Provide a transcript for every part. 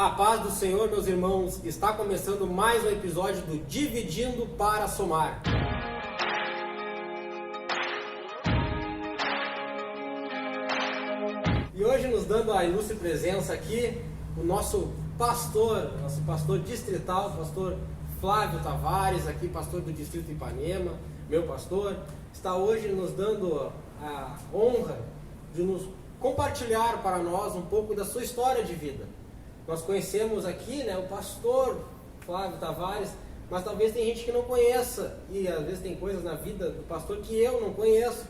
A paz do Senhor, meus irmãos, está começando mais um episódio do Dividindo para Somar. E hoje nos dando a ilustre presença aqui, o nosso pastor distrital, pastor Flávio Tavares, aqui pastor do Distrito Ipanema, meu pastor, está hoje nos dando a honra de nos compartilhar para nós um pouco da sua história de vida. Nós conhecemos aqui, o pastor Flávio Tavares, mas talvez tem gente que não conheça, e às vezes tem coisas na vida do pastor que eu não conheço,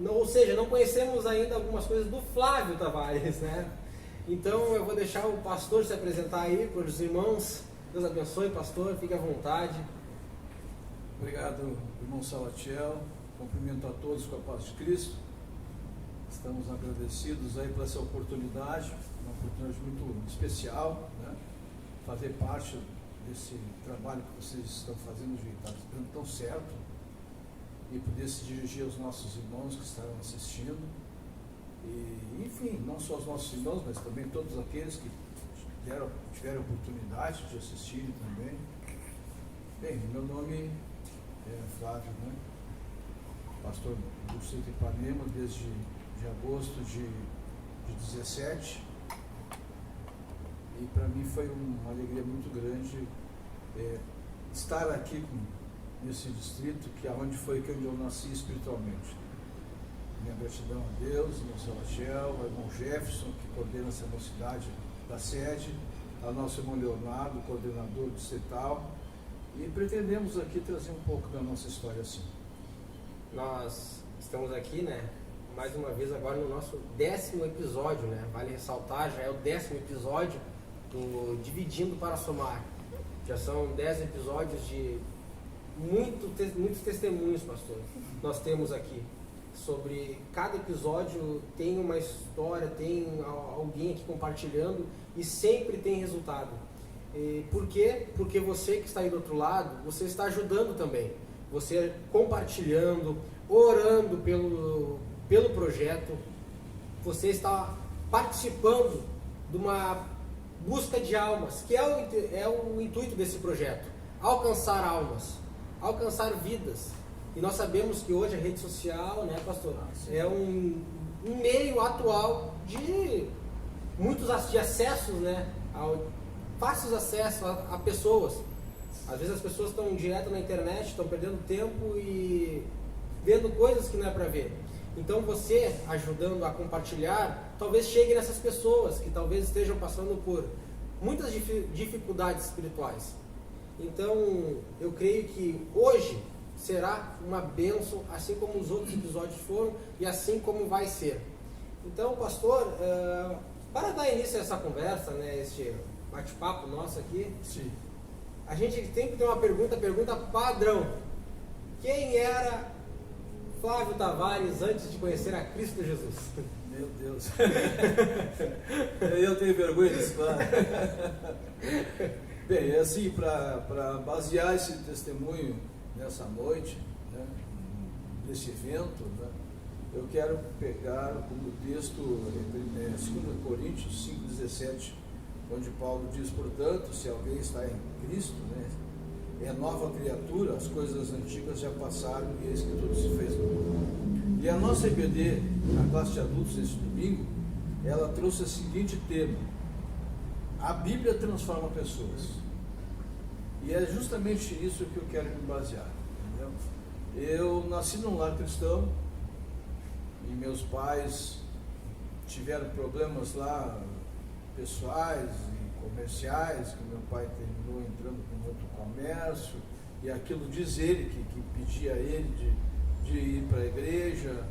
ou seja, não conhecemos ainda algumas coisas do Flávio Tavares, Então eu vou deixar o pastor se apresentar aí para os irmãos. Deus abençoe, pastor, fique à vontade. Obrigado, irmão Salatiel, cumprimento a todos com a paz de Cristo. Estamos agradecidos aí por essa oportunidade, uma oportunidade muito especial, fazer parte desse trabalho que vocês estão fazendo, de estar dando tão certo, e poder se dirigir aos nossos irmãos que estarão assistindo, e enfim, não só aos nossos irmãos, mas também todos aqueles que tiveram oportunidade de assistirem também. Bem, meu nome é Flávio, pastor do Distrito Ipanema desde agosto de 17, e para mim foi uma alegria muito grande estar aqui nesse distrito, que é onde eu nasci espiritualmente. Minha gratidão a Deus, ao irmão Salatiel, ao irmão Jefferson, que coordena essa mocidade da sede, ao nosso irmão Leonardo, coordenador distrital, e pretendemos aqui trazer um pouco da nossa história assim. Nós estamos aqui, mais uma vez agora no nosso 10º episódio, Vale ressaltar, já é o 10º episódio do Dividindo para Somar. Já são 10 episódios de muitos testemunhos, pastor. Nós temos aqui sobre cada episódio, tem uma história, tem alguém aqui compartilhando e sempre tem resultado. E por quê? Porque você que está aí do outro lado, você está ajudando também. Você compartilhando, orando pelo projeto, você está participando de uma busca de almas, que é o intuito desse projeto: alcançar almas, alcançar vidas. E nós sabemos que hoje a rede social, pastor, é um meio atual de muitos acessos, fáceis acessos a pessoas. Às vezes as pessoas estão direto na internet, estão perdendo tempo e vendo coisas que não é para ver. Então você ajudando a compartilhar, talvez chegue nessas pessoas que talvez estejam passando por muitas dificuldades espirituais. Então eu creio que hoje será uma bênção, assim como os outros episódios foram e assim como vai ser. Então, pastor, para dar início a essa conversa, este bate-papo nosso aqui, sim, a gente tem que ter uma pergunta padrão. Quem era Flávio Tavares antes de conhecer a Cristo Jesus? Meu Deus, eu tenho vergonha disso, claro. Bem, assim, para basear esse testemunho nessa noite, desse evento, eu quero pegar como texto 2 Coríntios 5,17, onde Paulo diz: portanto, se alguém está em Cristo, é nova criatura, as coisas antigas já passaram e eis que tudo se fez novo. E a nossa EBD, a classe de adultos, esse domingo, ela trouxe o seguinte tema: a Bíblia transforma pessoas. E é justamente isso que eu quero me basear, entendeu? Eu nasci num lar cristão e meus pais tiveram problemas lá pessoais e comerciais, que meu pai terminou entrando com outro comércio, e aquilo diz ele que pedia a ele de ir para a igreja,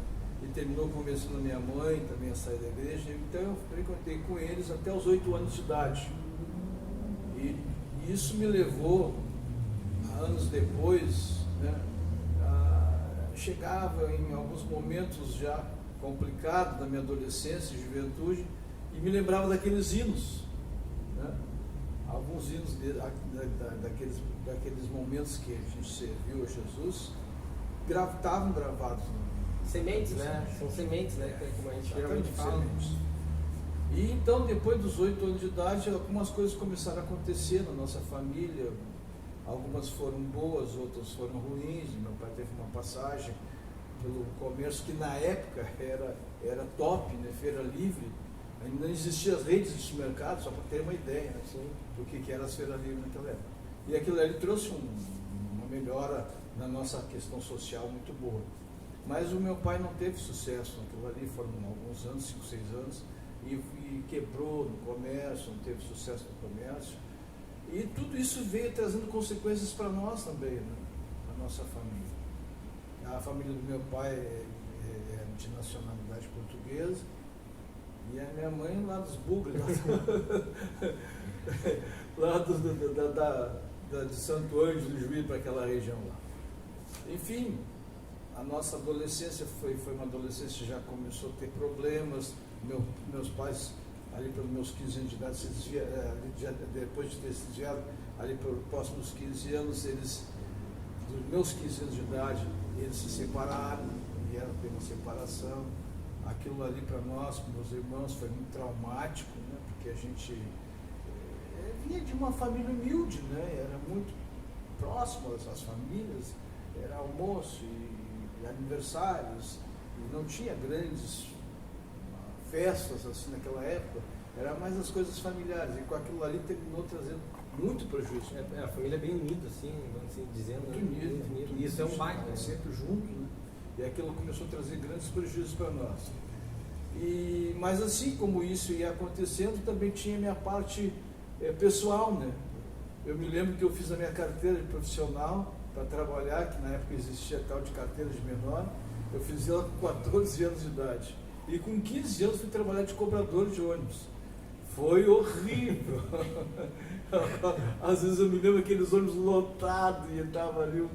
e terminou convencendo a minha mãe também a sair da igreja. Então eu frequentei com eles até os 8 anos de idade, e isso me levou, anos depois, chegava em alguns momentos já complicados da minha adolescência e juventude, e me lembrava daqueles hinos, alguns hinos daqueles momentos que a gente serviu a Jesus, estavam gravados. Sementes, São sementes, como a gente geralmente fala. E então, depois dos 8 anos de idade, algumas coisas começaram a acontecer na nossa família. Algumas foram boas, outras foram ruins. Meu pai teve uma passagem pelo comércio que na época era top, né? Feira livre. Ainda não existiam as redes de supermercado, só para ter uma ideia assim, do que era as feiras livres naquela época. E aquilo ali trouxe uma melhora na nossa questão social muito boa. Mas o meu pai não teve sucesso naquilo ali, foram alguns anos, 5, 6 anos, e quebrou no comércio, não teve sucesso no comércio. E tudo isso veio trazendo consequências para nós também, né? A nossa família. A família do meu pai é de nacionalidade portuguesa, e a minha mãe lá dos Bugres, lá de Santo Ângelo do Juiz, para aquela região lá. Enfim, a nossa adolescência foi uma adolescência que já começou a ter problemas. Meus pais, ali pelos meus 15 anos de idade, se desviaram, depois de ter se desviado, ali pelos próximos 15 anos, dos meus 15 anos de idade, eles se separaram, vieram ter uma separação. Aquilo ali para nós, para meus irmãos, foi muito traumático, né? Porque a gente vinha de uma família humilde, né? Era muito próximo às famílias, era almoço e aniversários, e não tinha grandes festas assim naquela época, era mais as coisas familiares, e com aquilo ali terminou trazendo muito prejuízo. A família é bem unida, assim, vamos assim, dizendo, muito unida. E isso é um baita, né? Sempre junto, né? E aquilo começou a trazer grandes prejuízos para nós. Mas assim como isso ia acontecendo, também tinha a minha parte pessoal, né? Eu me lembro que eu fiz a minha carteira de profissional para trabalhar, que na época existia tal de carteira de menor. Eu fiz ela com 14 anos de idade. E com 15 anos fui trabalhar de cobrador de ônibus. Foi horrível. Às vezes eu me lembro aqueles ônibus lotados e estava ali um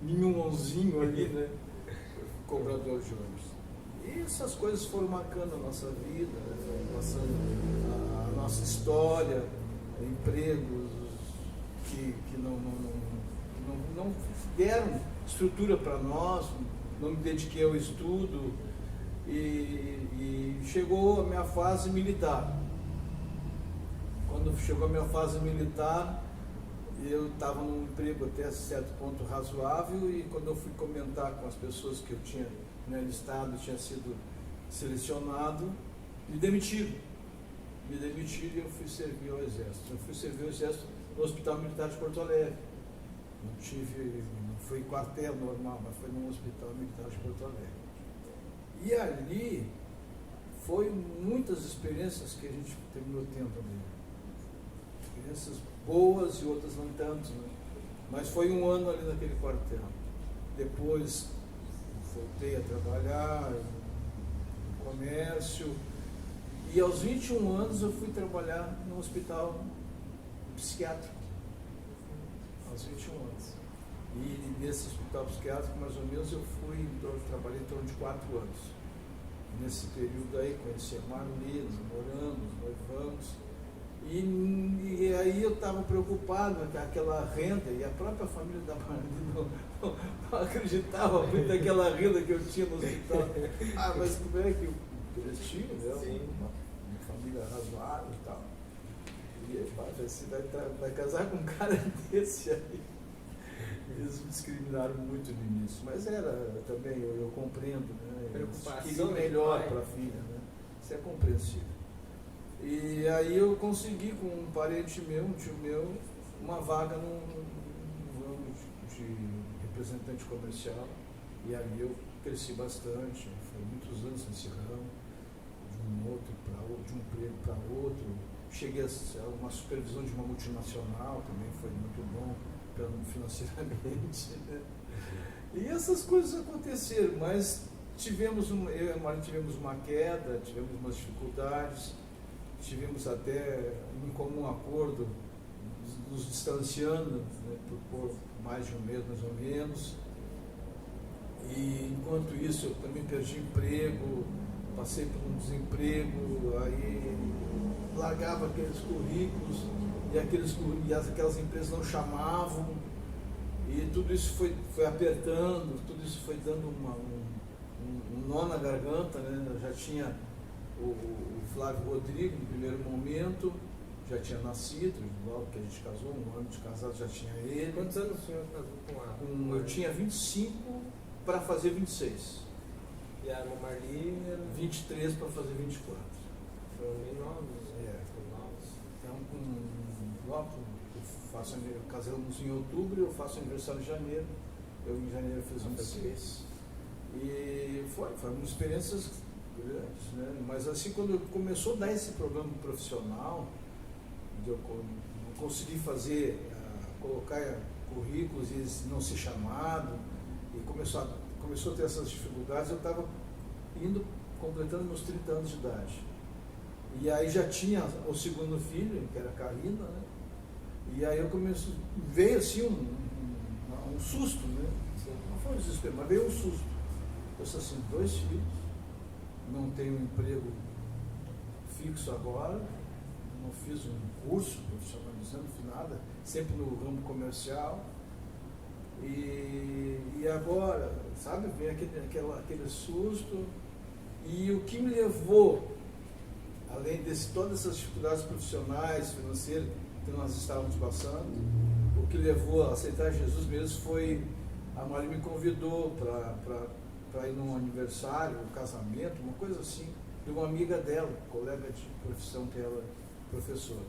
minhãozinho ali, né? Cobrador de ônibus. E essas coisas foram marcando a nossa vida, né? Passando a nossa história, empregos que não deram estrutura para nós, não me dediquei ao estudo, e chegou a minha fase militar. Quando chegou a minha fase militar, eu estava num emprego até certo ponto razoável, e quando eu fui comentar com as pessoas que eu tinha listado, tinha sido selecionado, me demitiram. Me demitiram e eu fui servir ao Exército. Eu fui servir ao Exército no Hospital Militar de Porto Alegre. Não foi quartel normal, mas foi no Hospital Militar de Porto Alegre. E ali foi muitas experiências que a gente terminou tendo ali. Experiências boas e outras não tanto, né? Mas foi um ano ali naquele quartel. Depois voltei a trabalhar no comércio, e aos 21 anos eu fui trabalhar no hospital psiquiátrico. Aos 21 anos. E nesse hospital psiquiátrico, mais ou menos, eu trabalhei em torno de 4 anos. Nesse período aí, conheci a Marli, namoramos, noivamos. E aí eu estava preocupado com aquela renda, e a própria família da Marli não acreditava muito naquela renda que eu tinha no hospital. Mas como é que eles tinham, né? Uma família razoável e tal. E aí, você vai casar com um cara desse aí. Eles me discriminaram muito no início, mas era também, eu compreendo, né? Eles queriam melhor para a filha, né? Isso é compreensível. E aí eu consegui com um parente meu, um tio meu, uma vaga no ramo de representante comercial, e ali eu cresci bastante, foi muitos anos nesse ramo, de um emprego para outro. Cheguei a uma supervisão de uma multinacional, também foi muito bom financeiramente, né? E essas coisas aconteceram, mas eu e a Maria tivemos uma queda, tivemos umas dificuldades, tivemos até um comum acordo, nos distanciando, né, por mais de um mês mais ou menos. E enquanto isso eu também perdi emprego, passei por um desemprego, aí largava aqueles currículos, e aquelas empresas não chamavam, e tudo isso foi apertando, tudo isso foi dando um nó na garganta, né? Eu já tinha o Flávio Rodrigo, no primeiro momento, já tinha nascido, logo que a gente casou, 1 ano de casado já tinha ele. Quantos anos o senhor casou com a Eu tinha 25 para fazer 26. E a irmã Marli era 23 para fazer 24. foram bem novos. É. Foram novos. Então, logo, casamos em outubro, eu faço aniversário em janeiro. Eu em janeiro fiz 26. E foram experiências grandes, né? Mas assim, quando começou a dar esse problema profissional, de eu não conseguir fazer, colocar currículos e não ser chamado, e começou a ter essas dificuldades, eu estava completando meus 30 anos de idade. E aí já tinha o segundo filho, que era a Karina, né? E aí veio assim um susto, né? Não foi um desespero, mas veio um susto. Eu disse assim, 2 filhos, não tenho um emprego fixo agora, não fiz um curso profissionalizando, não fiz nada, sempre no ramo comercial. E agora, sabe, vem aquele susto. E o que me levou, além de todas essas dificuldades profissionais, financeiras que nós estávamos passando, o que levou a aceitar Jesus mesmo foi, a Mari me convidou para ir num aniversário, um casamento, uma coisa assim, de uma amiga dela, colega de profissão que ela é professora.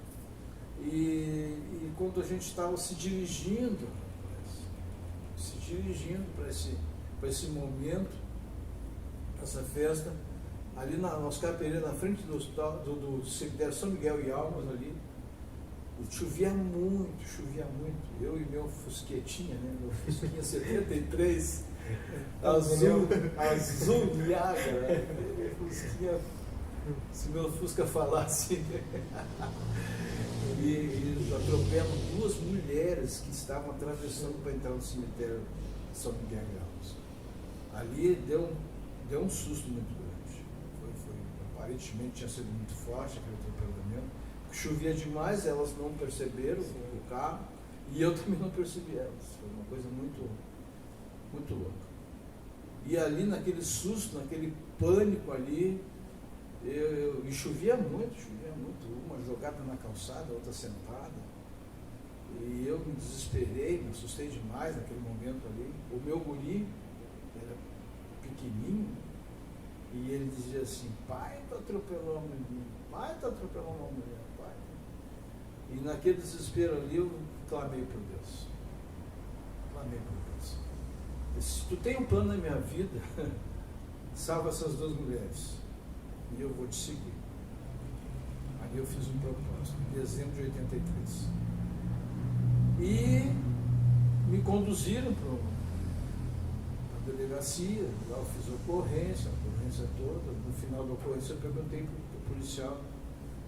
E quando a gente estava se dirigindo para esse momento, essa festa, ali na Oscar Pereira, na frente do hospital, do cemitério São Miguel e Almas ali, chovia muito. Eu e meu Fusquetinha, né? Meu Fusquinha 73, azul Niágara, né? Fusquinha, se meu Fusca falasse. E atropelam 2 mulheres que estavam atravessando para entrar no cemitério São Miguel e Almas. Ali deu um susto muito grande. Aparentemente tinha sido muito forte aquele atropelamento. Chovia demais, elas não perceberam o carro, e eu também não percebi elas. Foi uma coisa muito, muito louca. E ali naquele susto, naquele pânico ali, e chovia muito, uma jogada na calçada, outra sentada, e eu me desesperei, me assustei demais naquele momento ali. O meu guri era pequenininho, e ele dizia assim, pai, tá atropelando uma mulher, pai. E naquele desespero ali eu clamei por Deus. Se tu tem um plano na minha vida, salva essas 2 mulheres. E eu vou te seguir. Aí eu fiz um propósito, em dezembro de 83. E me conduziram para a delegacia, lá eu fiz a ocorrência toda. No final da ocorrência eu perguntei para o policial,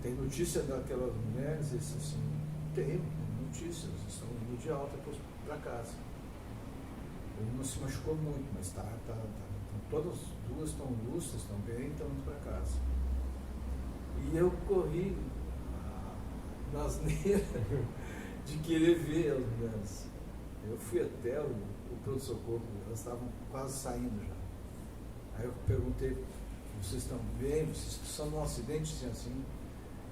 tem notícia daquelas mulheres? Ele disse assim, tem notícias, estão indo de alta para casa. Ele não se machucou muito, mas todas as 2 estão lúcidas, estão bem, estão indo para casa. E eu corri na asneira de querer ver as mulheres. Eu fui até o pronto-socorro, elas estavam quase saindo já. Aí eu perguntei, vocês estão bem? Vocês estão num acidente assim?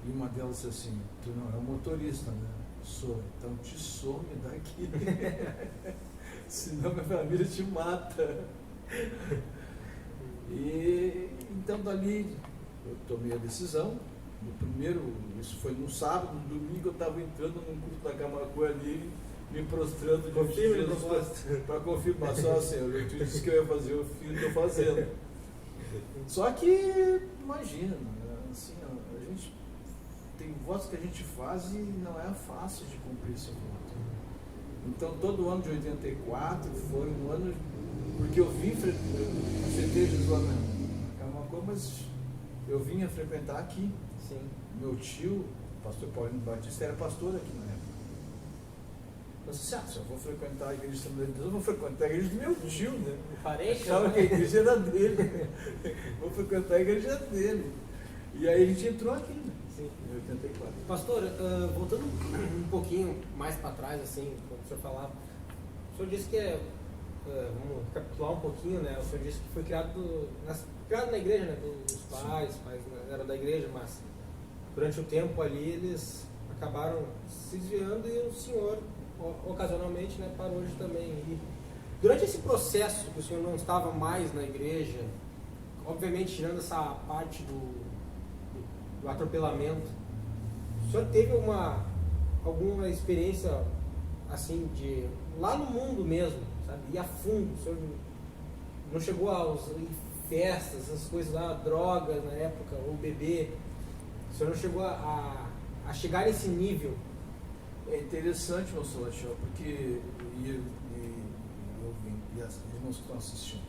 E uma delas disse assim, tu não é o motorista, né? Sou, então te some daqui. Senão minha família te mata. E então dali eu tomei a decisão. No primeiro, isso foi no sábado, no domingo eu estava entrando num culto da Camacuã ali, me prostrando de Jesus para confirmar, só Senhor, eu te disse que eu ia fazer, o filho estou fazendo. Só que, imagina, assim, a gente tem votos que a gente faz e não é fácil de cumprir esse voto. Então todo ano de 84 foi um ano, porque eu aceitei Jesus lá na Camacuã, mas eu vinha frequentar aqui. Sim. Meu tio, o pastor Paulino Batista, era pastor aqui na época. Eu disse, se eu vou frequentar a igreja de Assembleia de Deus, eu vou frequentar a igreja do meu tio, né? Achava que a igreja era dele. Vou frequentar a igreja dele. E aí a gente entrou aqui, né? Sim. Em 84. Pastor, voltando um pouquinho mais para trás, assim, quando o senhor falava, o senhor disse que vamos recapitular um pouquinho, né? O senhor disse que foi criado na igreja, né? Os pais eram da igreja, mas durante o tempo ali eles acabaram se desviando e o senhor, ocasionalmente, né, parou de também ir. Durante esse processo que o senhor não estava mais na igreja, obviamente tirando essa parte do atropelamento, o senhor teve alguma experiência assim de lá no mundo mesmo, sabe? Ir a fundo, o senhor não chegou a festas, essas coisas lá, drogas na época, ou beber, o senhor não chegou a chegar nesse nível? É interessante, meu Sebastião, porque e as irmãos que estão assistindo,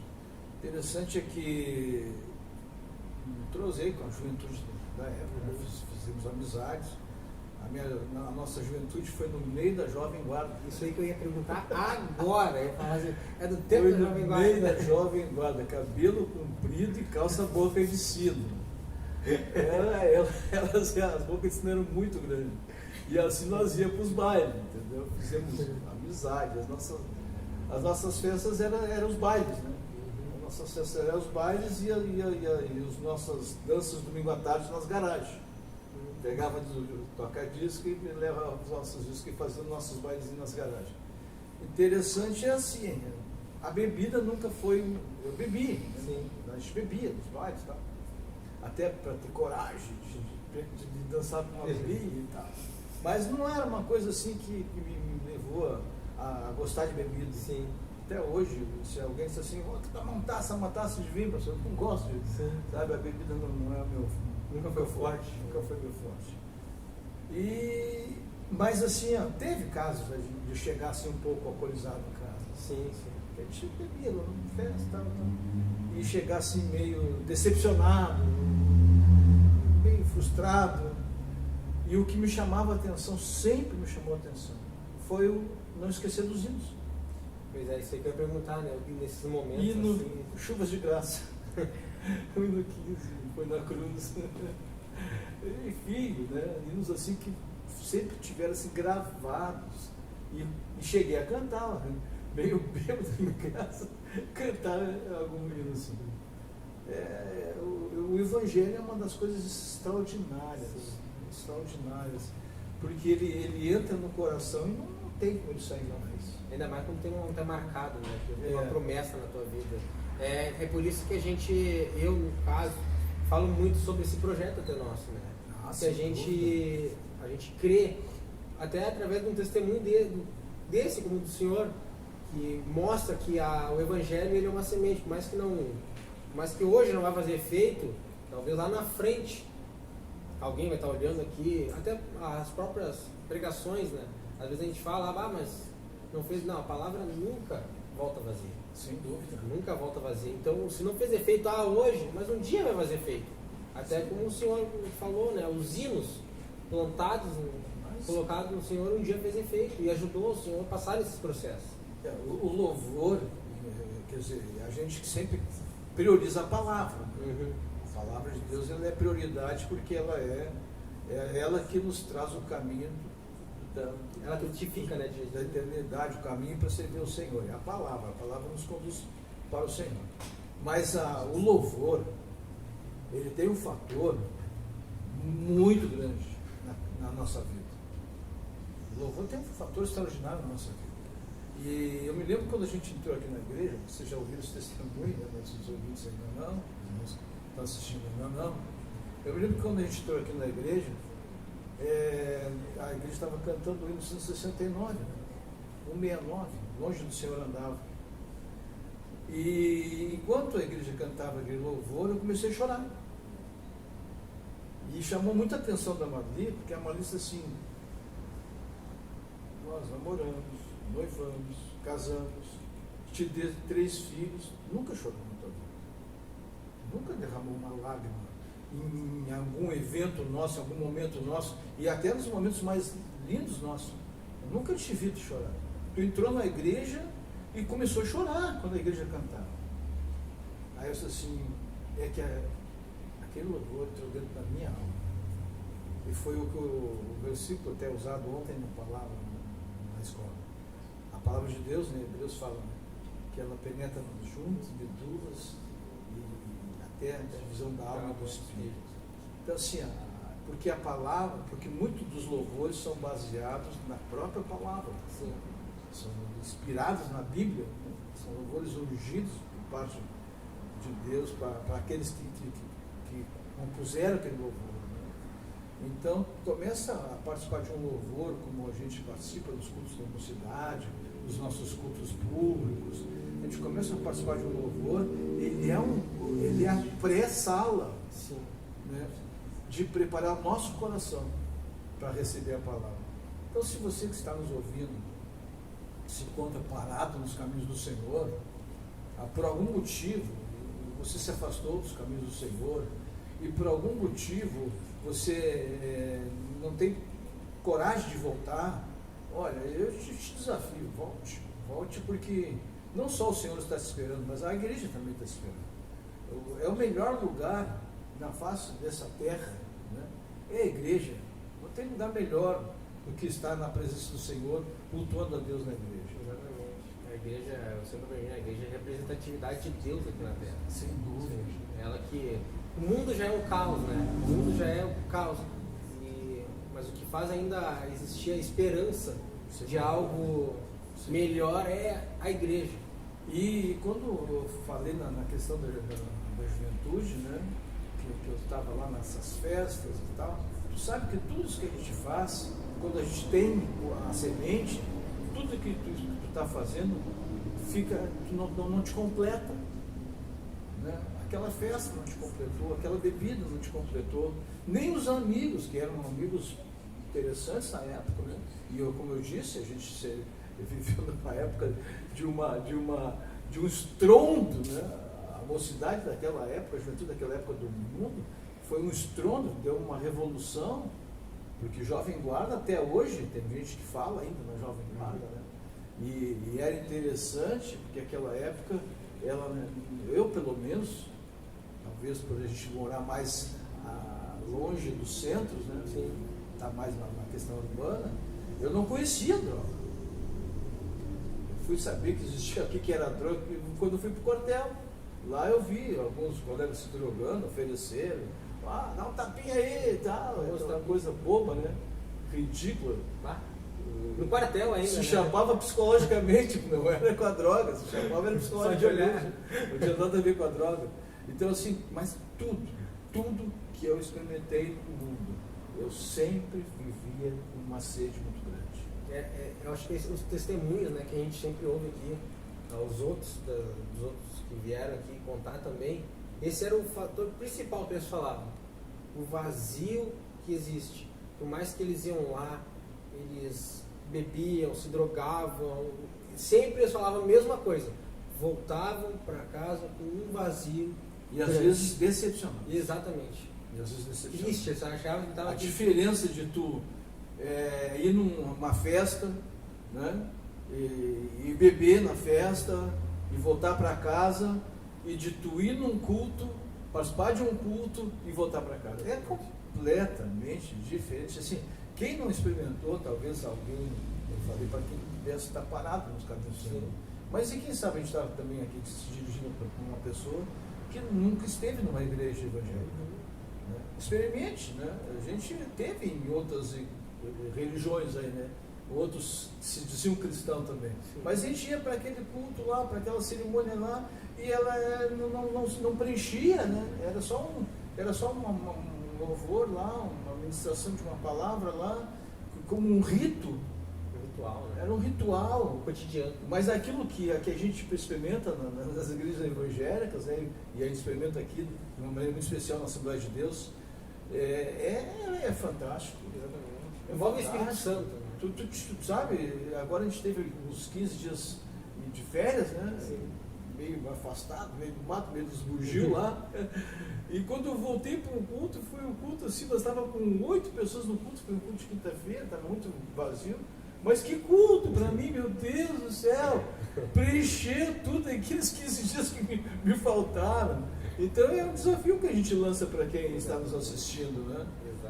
interessante é que entrosei com a juventude da época, né? Fizemos amizades. A nossa juventude foi no meio da Jovem Guarda. Isso aí que eu ia perguntar agora. Eu ia falar assim, é do tempo da Jovem Guarda. No meio da Jovem Guarda, cabelo comprido e calça boca de sino. As bocas de sino eram muito grandes. E assim nós íamos para os bailes, entendeu? Fizemos amizade. As nossas festas eram os bailes, né? As nossas festas eram os bailes e as nossas danças domingo à tarde nas garagens. Pegava tocar disco e levava os nossos discos e fazia os nossos bailes nas garagens. Interessante é assim, a bebida nunca foi. Eu bebi, né? A gente bebia nos bailes, tá? Até para ter coragem de dançar com uma bebida e tal. Mas não era uma coisa assim que me levou a gostar de bebida. Sim. Até hoje, se alguém diz assim, uma taça de vinho, eu não gosto de. Sim. Sabe, a bebida não é meu. Nunca foi forte. Nunca foi meu forte. Mas assim, teve casos de chegar assim um pouco alcoolizado em casa. Sim. A gente bebia lá na festa e chegar assim meio decepcionado, meio frustrado. E o que me chamava a atenção, sempre me chamou a atenção, foi o não esquecer dos hinos. Pois é, isso aí que eu ia perguntar, né? Nesses momentos. Hino, assim... Chuvas de Graça. O hino 15, foi na cruz. Enfim, né? Hinos assim que sempre tiveram assim gravados. E cheguei a cantar, né? Meio bêbado em casa, cantar algum hino assim. O Evangelho é uma das coisas extraordinárias. Extraordinárias. Porque ele entra no coração e não tem como ele sair mais. Ainda mais quando tá marcado, né? Tem uma promessa na tua vida. É por isso que eu, no caso, falo muito sobre esse projeto até nosso, né? Que a gente crê, até através de um testemunho desse, como do Senhor, que mostra que o Evangelho ele é uma semente, mas que hoje não vai fazer efeito, talvez lá na frente alguém vai estar olhando aqui, até as próprias pregações, né? Às vezes a gente fala, mas não fez, não, a palavra nunca volta vazia. Sem dúvida. Nunca volta vazia. Então, se não fez efeito hoje, mas um dia vai fazer efeito. Até como o Senhor falou, né? Os hinos plantados, colocados no Senhor, um dia fez efeito e ajudou o Senhor a passar esses processos. O louvor, quer dizer, a gente sempre prioriza a palavra. Uhum. A palavra de Deus ela é prioridade porque ela é ela que nos traz o caminho ela testifica, né, da eternidade, o caminho para servir o Senhor. É a palavra nos conduz para o Senhor. Mas o louvor, ele tem um fator muito grande na nossa vida. O louvor tem um fator extraordinário na nossa vida. E eu me lembro quando a gente entrou aqui na igreja, vocês já ouviram esse testemunho, né? Nossos ouvintes ainda não, estão assistindo ainda não. Eu me lembro que quando a gente entrou aqui na igreja, a igreja estava cantando o hino 169, né? 169, longe do Senhor andava. E enquanto a igreja cantava aquele louvor, eu comecei a chorar. E chamou muita atenção da Marli, porque a Marli disse assim, nós namoramos, noivamos, casamos, te dei 3 filhos, nunca chorou na tua vida. Nunca derramou uma lágrima em algum evento nosso, em algum momento nosso, e até nos momentos mais lindos nossos. Eu nunca te vi chorar. Tu entrou na igreja e começou a chorar quando a igreja cantava. Aí eu disse assim, aquele louvor entrou dentro da minha alma. E foi o versículo até usado ontem na palavra na escola. A palavra de Deus, né? Deus fala, né? que ela penetra nos juntos, medulas e até a divisão da alma e do espírito. Então, assim, porque a palavra, porque muitos dos louvores são baseados na própria palavra. Sim. São inspirados na Bíblia, né? São louvores ungidos por parte de Deus para aqueles que compuseram aquele louvor. Né? Então, começa a participar de um louvor, como a gente participa dos cultos da mocidade, dos nossos cultos públicos. A gente começa a participar de um louvor, ele é a pré-sala, né, de preparar o nosso coração para receber a palavra. Então, se você que está nos ouvindo se encontra parado nos caminhos do Senhor, por algum motivo você se afastou dos caminhos do Senhor e por algum motivo você não tem coragem de voltar, olha, eu te desafio, volte, porque não só o Senhor está te esperando, mas a igreja também está te esperando. É o melhor lugar na face dessa terra, né? É a igreja. Não tem lugar melhor do que estar na presença do Senhor, cultuando a Deus na igreja. Exatamente. A igreja, eu sempre imagino, a igreja é a representatividade de Deus aqui na terra. Sem dúvida. Ela que... O mundo já é um caos, né? O mundo já é um caos. Mas o que faz ainda existir a esperança de algo melhor é a igreja. E quando eu falei na questão da juventude, né, que eu estava lá nessas festas e tal, tu sabe que tudo isso que a gente faz, quando a gente tem a semente, tudo que tu está fazendo, tu não te completa. Né? Aquela festa não te completou, aquela bebida não te completou, nem os amigos, que eram amigos interessantes na época, né? E como eu disse, a gente viveu numa época de um estrondo, né? A mocidade daquela época, a juventude daquela época do mundo, foi um estrondo, deu uma revolução, porque Jovem Guarda até hoje, tem gente que fala ainda na Jovem Guarda, né? E era interessante, porque aquela época, eu pelo menos, talvez por a gente morar mais longe dos centros, né? Está mais na questão urbana, eu não conhecia droga. Eu fui saber que existia aqui que era droga quando eu fui para o quartel. Lá eu vi alguns colegas se drogando, ofereceram, dá um tapinha aí e tal, aquela coisa boba, né? Ridícula. No quartel ainda. Se chapava psicologicamente, não era com a droga, se chapava era psicologicamente. Não tinha nada a ver com a droga. Então, assim, mas tudo que eu experimentei no mundo, eu sempre vivia uma sede muito grande. Eu acho que os testemunhos, né, que a gente sempre ouve aqui, dos outros que vieram aqui contar também, esse era o fator principal que eles falavam. O vazio que existe. Por mais que eles iam lá, eles bebiam, se drogavam, sempre eles falavam a mesma coisa. Voltavam para casa com um vazio. E às vezes decepcionado. Exatamente. E às vezes decepcionado. Triste, você achava que estava... A diferença de tu ir numa festa, né, e beber na festa, e voltar para casa, e de tu ir num culto, participar de um culto e voltar para casa. É completamente diferente. Assim, quem não experimentou, talvez alguém, eu falei para quem pudesse estar parado nos caminhos do Senhor. Mas e quem sabe a gente está também aqui se dirigindo para uma pessoa que nunca esteve numa igreja evangélica. Né? Experimente, né? A gente teve em outras religiões aí, né? Outros se diziam cristão também. Sim. Mas a gente ia para aquele culto lá, para aquela cerimônia lá, e ela não preenchia, né? Era só um louvor lá, uma ministração de uma palavra lá, como um rito. Ritual, né? Era um ritual. Cotidiano. Mas aquilo que a gente experimenta nas igrejas evangélicas, né? E a gente experimenta aqui de uma maneira muito especial na Assembleia de Deus, é fantástico. Exatamente. Envolve o Espírito Santo. Né? Tu sabe, agora a gente teve uns 15 dias de férias, né? Sim. Meio afastado, meio do mato, meio dos bugio lá. E quando eu voltei para um culto, foi um culto assim, nós estávamos com 8 pessoas no culto, foi um culto de quinta-feira, estava muito vazio. Mas que culto para mim, meu Deus do céu! Preencher tudo aqueles 15 dias que me faltaram. Então é um desafio que a gente lança para quem está nos assistindo, né?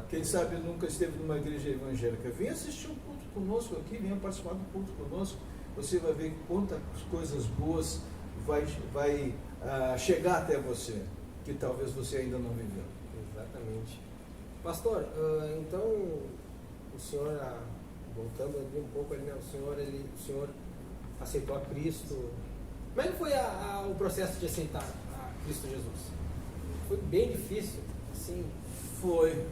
Quem sabe nunca esteve numa igreja evangélica. Venha assistir um culto conosco aqui, venha participar do culto conosco. Você vai ver quantas coisas boas vai chegar até você, que talvez você ainda não viveu. Exatamente. Pastor, então, o senhor, voltando ali um pouco, ali, né, o senhor aceitou a Cristo. Como é que foi o processo de aceitar a Cristo Jesus? Foi bem difícil, assim? Foi.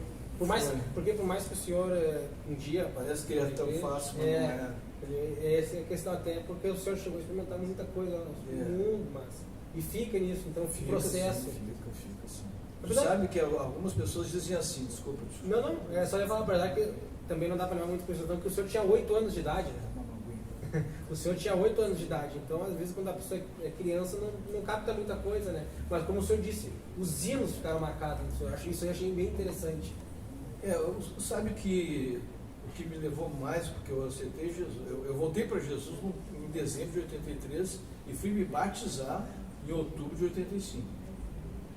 Porque por mais que o senhor um dia... Parece que é tão fácil, mas não é. Essa é a questão, até porque o senhor chegou a experimentar muita coisa no mundo, e fica nisso, então o processo. Fica sim. Tu sabe que algumas pessoas dizem assim, desculpa. Não, só ia falar para verdade que também não dá para levar muito conhecimento, porque o senhor tinha 8 anos de idade, né? O senhor tinha 8 anos de idade, então às vezes quando a pessoa é criança não capta muita coisa, né? Mas como o senhor disse, os hinos ficaram marcados no senhor, isso eu achei bem interessante. Sabe que o que me levou mais, porque eu aceitei Jesus, eu voltei para Jesus em dezembro de 83 e fui me batizar em outubro de 85,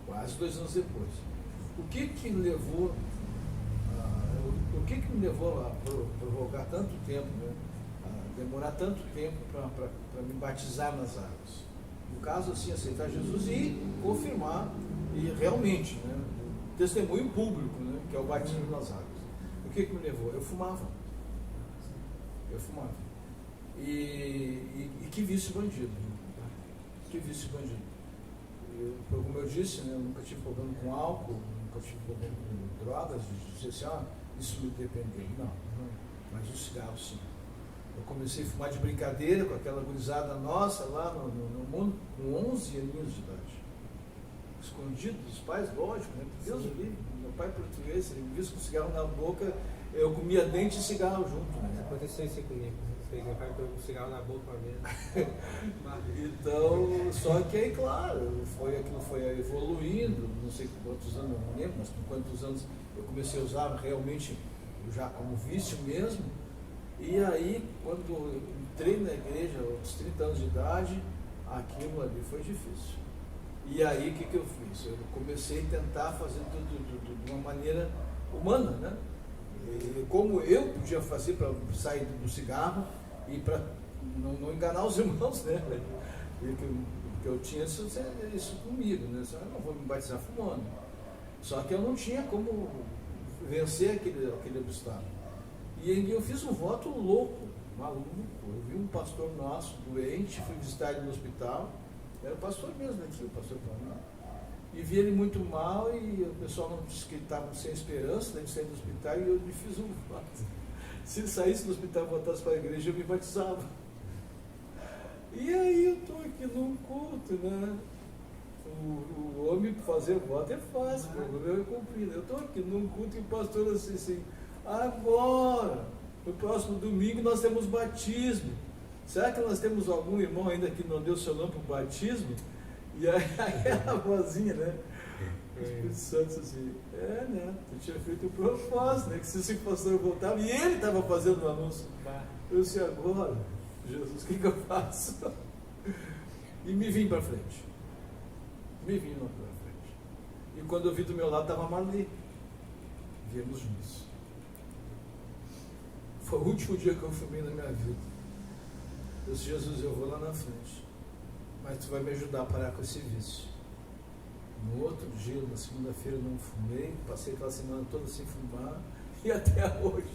quase 2 anos depois. O que me levou a provocar tanto tempo, né? A demorar tanto tempo para me batizar nas águas? No caso, assim, aceitar Jesus e confirmar, e realmente, né? Testemunho público, né? Que é o batismo nas águas. O que me levou? Eu fumava. E que vício bandido. Como eu disse, né, eu nunca tive problema com álcool, nunca tive problema com drogas, isso me dependeu. Não. Mas o cigarro, sim. Eu comecei a fumar de brincadeira com aquela gurizada nossa lá no mundo, com 11 aninhos de idade. Escondido dos pais, lógico, né? Deus o livre. Meu pai português, ele me viu com cigarro na boca, eu comia dente e cigarro junto. Né? Aconteceu isso comigo. Meu pai pegou um cigarro na boca uma vez. Então, só que aí, claro, aquilo foi evoluindo, não sei quantos anos, eu não lembro, mas com quantos anos eu comecei a usar realmente já como vício mesmo. E aí, quando eu entrei na igreja, aos 30 anos de idade, aquilo ali foi difícil. E aí, o que eu fiz? Eu comecei a tentar fazer tudo de uma maneira humana, né? E como eu podia fazer para sair do cigarro e para não enganar os irmãos, né? Porque eu tinha isso comigo, né? Eu não vou me batizar fumando. Só que eu não tinha como vencer aquele obstáculo. E aí eu fiz um voto louco, maluco. Eu vi um pastor nosso, doente, fui visitar ele no hospital. Era o pastor mesmo aqui, o pastor Paulo. E vi ele muito mal e o pessoal não disse que ele estava sem esperança, né, de sair do hospital, e eu lhe fiz um voto. Se ele saísse do hospital e voltasse para a igreja, eu me batizava. E aí eu estou aqui num culto, né? O homem fazer voto é fácil, o problema é cumprir. Eu estou aqui num culto e o pastor assim, agora, no próximo domingo nós temos batismo. Será que nós temos algum irmão ainda que não deu seu nome para o batismo? E aí a vozinha, né? O Espírito Santo assim, né? Eu tinha feito o propósito, né? Que se o pastor voltava, e ele estava fazendo o anúncio. Eu disse, agora, Jesus, o que eu faço? E me vim para frente. E quando eu vi do meu lado estava a Marli. Viemos juntos. Foi o último dia que eu fumei na minha vida. Eu disse, Jesus, eu vou lá na frente, mas tu vai me ajudar a parar com esse vício. No outro dia, na segunda-feira, eu não fumei, passei aquela semana toda sem fumar, e até hoje,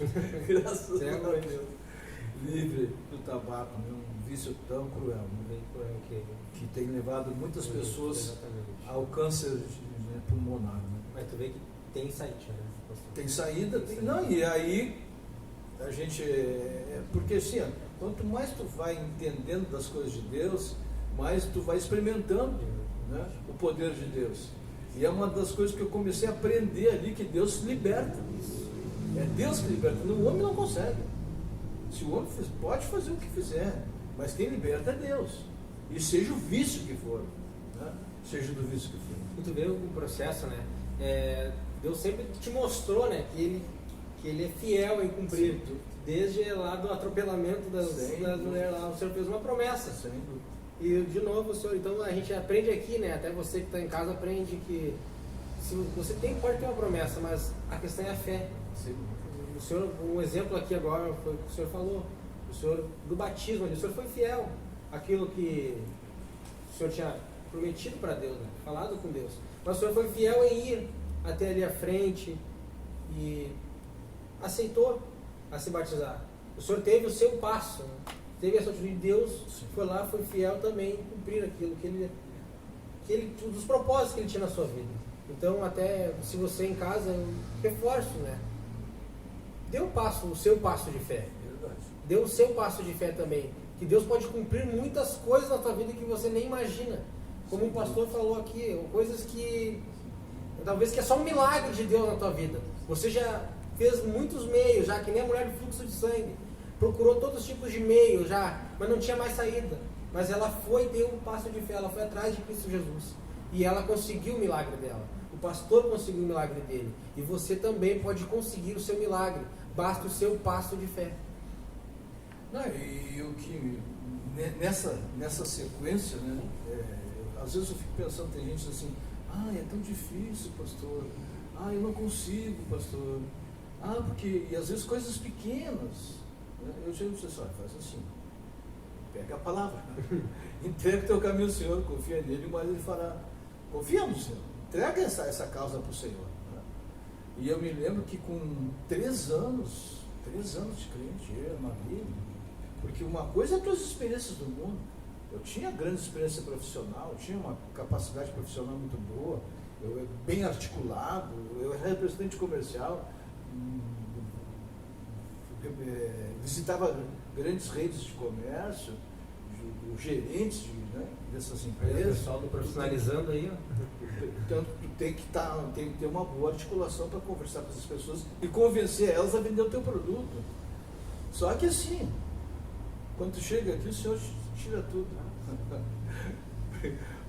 graças a Deus, livre do tabaco, né? Um vício tão cruel, né? Que tem levado muitas pessoas ao câncer pulmonar. Né? Mas tu vê que tem saída, né? Tem saída, não, e aí a gente, porque assim, quanto mais tu vai entendendo das coisas de Deus, mais tu vai experimentando, né, o poder de Deus. E é uma das coisas que eu comecei a aprender ali, que Deus liberta. É Deus que liberta, o homem não consegue. Se o homem pode fazer o que fizer, mas quem liberta é Deus. E seja o vício que for, né? Seja do vício que for. E tu vê o processo, né? Deus sempre te mostrou, né, que ele é fiel em cumprir. Sim. Desde lá do atropelamento das mulheres lá, o Senhor fez uma promessa. Sim. E de novo, o Senhor, então a gente aprende aqui, né? Até você que está em casa aprende que se você pode ter uma promessa, mas a questão é a fé. Sim. O Senhor, um exemplo aqui agora foi o que o Senhor falou, o Senhor do batismo, o Senhor foi fiel. Aquilo que O Senhor tinha prometido para Deus, né? Falado com Deus. Mas o Senhor foi fiel em ir até ali à frente e aceitou a se batizar. O Senhor teve o seu passo, né? Teve essa atitude de Deus, foi lá, foi fiel também em cumprir aquilo dos propósitos que ele tinha na sua vida. Então, até se você em casa, eu reforço, né? Dê o seu passo de fé. Dê o seu passo de fé também. Que Deus pode cumprir muitas coisas na tua vida que você nem imagina. Como o pastor falou aqui, coisas que talvez que é só um milagre de Deus na tua vida. Você já fez muitos meios, já que nem a mulher do fluxo de sangue. Procurou todos os tipos de meios já, mas não tinha mais saída. Mas ela foi e deu um passo de fé, ela foi atrás de Cristo Jesus. E ela conseguiu o milagre dela. O pastor conseguiu o milagre dele. E você também pode conseguir o seu milagre. Basta o seu passo de fé. Não, e o que nessa sequência, né? Às vezes eu fico pensando, tem gente assim, é tão difícil, pastor. Eu não consigo, pastor. Porque, e às vezes coisas pequenas. Eu chego para você, faz assim, pega a palavra, entrega o teu caminho ao Senhor, confia nele, mas ele fará. Confia no Senhor, entrega essa causa para o Senhor. Né? E eu me lembro que com 3 anos de crente, eu e a Maria, porque uma coisa é as tuas experiências do mundo. Eu tinha grande experiência profissional, eu tinha uma capacidade profissional muito boa, eu era bem articulado, eu era representante comercial, visitava grandes redes de comércio, gerentes dessas empresas. O pessoal do profissionalizando aí, ó. Então, tu tem que ter uma boa articulação para conversar com essas pessoas e convencer elas a vender o teu produto. Só que assim, quando tu chega aqui, o Senhor tira tudo.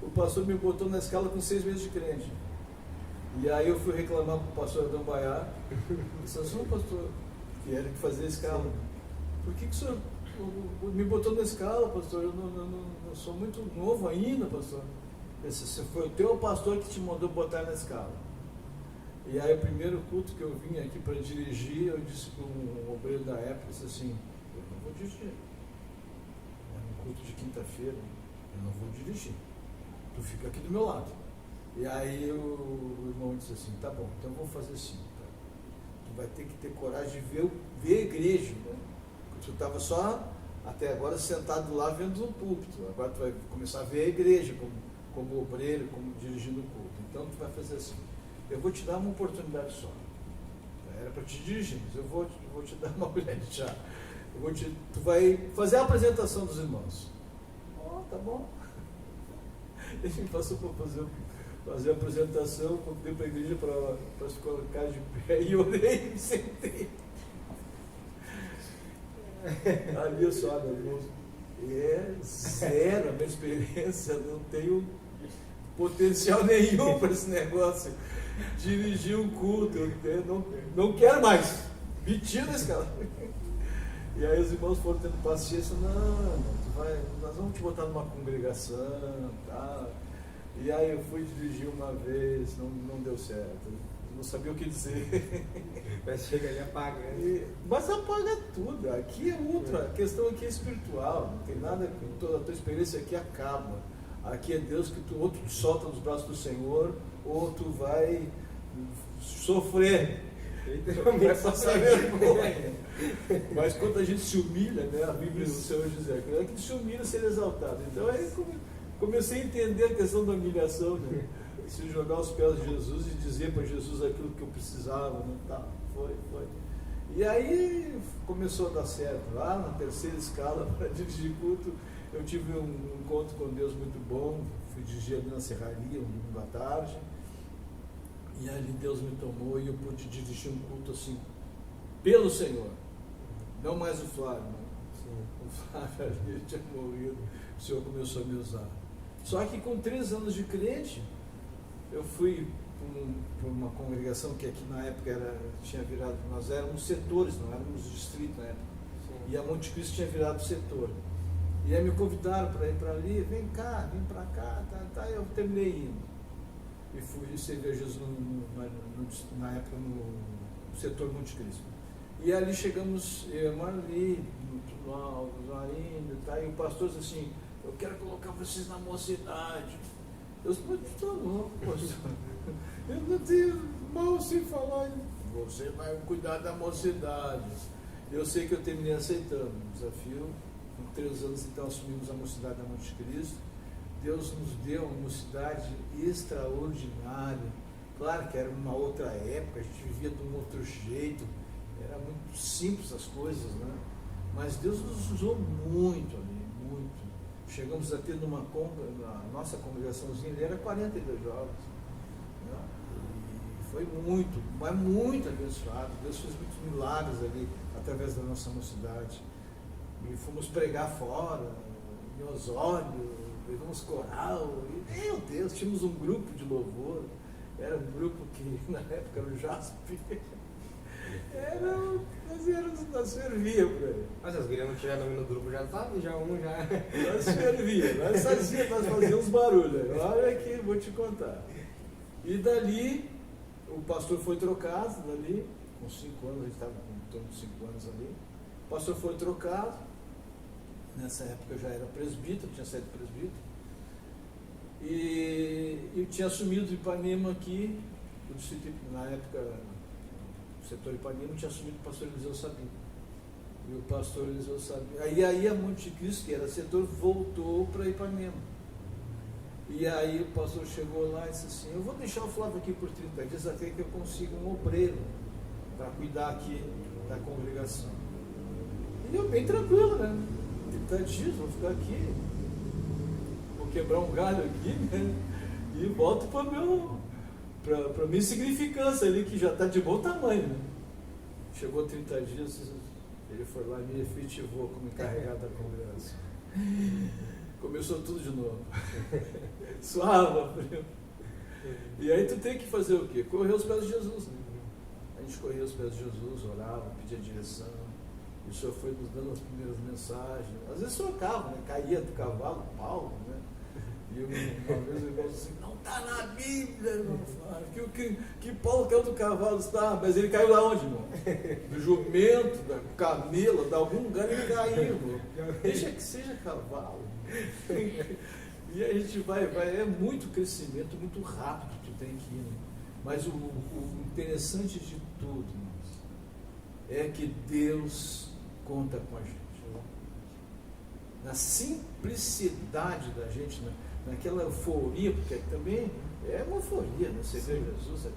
O pastor me botou na escala com 6 meses de crente. E aí eu fui reclamar para o pastor Adão Baiar. Disse assim, pastor, que era que fazia a escala. Por que o senhor me botou na escala, pastor? Eu não sou muito novo ainda, pastor. Esse foi o teu pastor que te mandou botar na escala. E aí o primeiro culto que eu vim aqui para dirigir, eu disse para um obreiro da época, disse assim, eu não vou dirigir. É um culto de quinta-feira, eu não vou dirigir. Tu fica aqui do meu lado. E aí o irmão disse assim, tá bom, então eu vou fazer assim. Tá? Tu vai ter que ter coragem de ver a igreja, né? Porque tu estava só até agora sentado lá vendo o púlpito. Agora tu vai começar a ver a igreja como obreiro, como dirigindo o culto. Então tu vai fazer assim, eu vou te dar uma oportunidade só. Era para te dirigir, mas eu vou te dar uma colher de chá. Tu vai fazer a apresentação dos irmãos. Tá bom. Ele me passou para fazer a apresentação, contei para a igreja para se colocar de pé e orei e me sentei. Ali eu só, meu irmão, zero a minha experiência, não tenho potencial nenhum para esse negócio. Dirigir um culto, eu não quero mais. Me tira desse cara. E aí os irmãos foram tendo paciência, nós vamos te botar numa congregação, tá? E aí eu fui dirigir uma vez, não deu certo, não sabia o que dizer. Mas chega ali apaga. Mas apaga tudo, aqui é outra, a questão aqui é espiritual, não tem nada, toda a tua experiência aqui acaba. Aqui é Deus que ou tu te solta nos braços do Senhor, ou tu vai sofrer. Vai passar vergonha. Mas quando a gente se humilha, né, a Bíblia do Senhor diz que se humilha ser exaltado. Então aí comecei a entender a questão da humilhação, né? Se jogar aos pés de Jesus e dizer para Jesus aquilo que eu precisava, né? Tá, foi. E aí começou a dar certo. Lá na terceira escala para dirigir culto, eu tive um encontro com Deus muito bom. Fui dirigir ali na serraria, um domingo à tarde. E ali Deus me tomou e eu pude dirigir um culto assim, pelo Senhor. Não mais o Flávio, né? O Flávio ali tinha morrido, o Senhor começou a me usar. Só que com 3 anos de crente, eu fui para uma congregação que aqui na época tinha virado, nós éramos setores, não éramos distrito na época. Sim. E a Monte Cristo tinha virado setor. E aí me convidaram para ir para ali, vem para cá, tá, eu terminei indo. E fui servir a Jesus na época no setor Monte Cristo. E ali chegamos, eu e a Marli, lá indo, tá? E o pastor disse assim, eu quero colocar vocês na mocidade. Eu disse, mas tu tá louco, pastor. Eu não tenho mal sem falar. Você vai cuidar da mocidade. Eu sei que eu terminei aceitando o desafio. Com 3 anos, então, assumimos a mocidade da Monte Cristo. Deus nos deu uma mocidade extraordinária. Claro que era uma outra época, a gente vivia de um outro jeito, era muito simples as coisas, né? Mas Deus nos usou muito ali, muito. Chegamos a ter a nossa congregaçãozinha ali era 42 jovens. Né? E foi muito, mas muito abençoado. Deus fez muitos milagres ali, através da nossa mocidade. E fomos pregar fora, em Osório, levamos coral, e, meu Deus, tínhamos um grupo de louvor. Era um grupo que na época era o Jaspe. Nós servia para ele. Mas as gurias não tiveram nome no grupo, já sabe, já um já. Nós servia, nós fazíamos barulho. Olha aqui, vou te contar. E dali, o pastor foi trocado, dali, com 5 anos, a gente estava com torno de 5 anos ali. O pastor foi trocado. Nessa época eu já era presbítero, tinha saído presbítero. E eu tinha assumido Ipanema aqui, o distrito, na época, o setor Ipanema tinha assumido o pastor Eliseu Sabino. E o pastor Eliseu Sabino. Aí a Monte Cristo, que era setor, voltou para Ipanema. E aí o pastor chegou lá e disse assim, eu vou deixar o Flávio aqui por 30 dias até que eu consiga um obreiro para cuidar aqui da congregação. E eu bem tranquilo, né? 30 dias, vou ficar aqui. Quebrar um galho aqui, né? E volto para a minha insignificância ali, que já está de bom tamanho, né? Chegou 30 dias, ele foi lá e me efetivou como encarregado da congregação. Começou tudo de novo. Suava, frio. E aí tu tem que fazer o quê? Correr aos pés de Jesus, né? A gente corria aos pés de Jesus, orava, pedia direção. E o Senhor foi nos dando as primeiras mensagens. Às vezes trocava, né? Caía do cavalo, Paulo, né? E uma vez o irmão disse assim, não está na Bíblia, irmão. Que Paulo caiu do cavalo, está, mas ele caiu lá onde, irmão? Do jumento, da camela, de algum lugar ele caiu, irmão. Deixa que seja cavalo. E a gente vai, é muito crescimento, muito rápido que tu tem que ir. Né? Mas o interessante de tudo, irmãos, é que Deus conta com a gente. Na simplicidade da gente, naquela euforia, porque também é uma euforia, né? Você vê Jesus,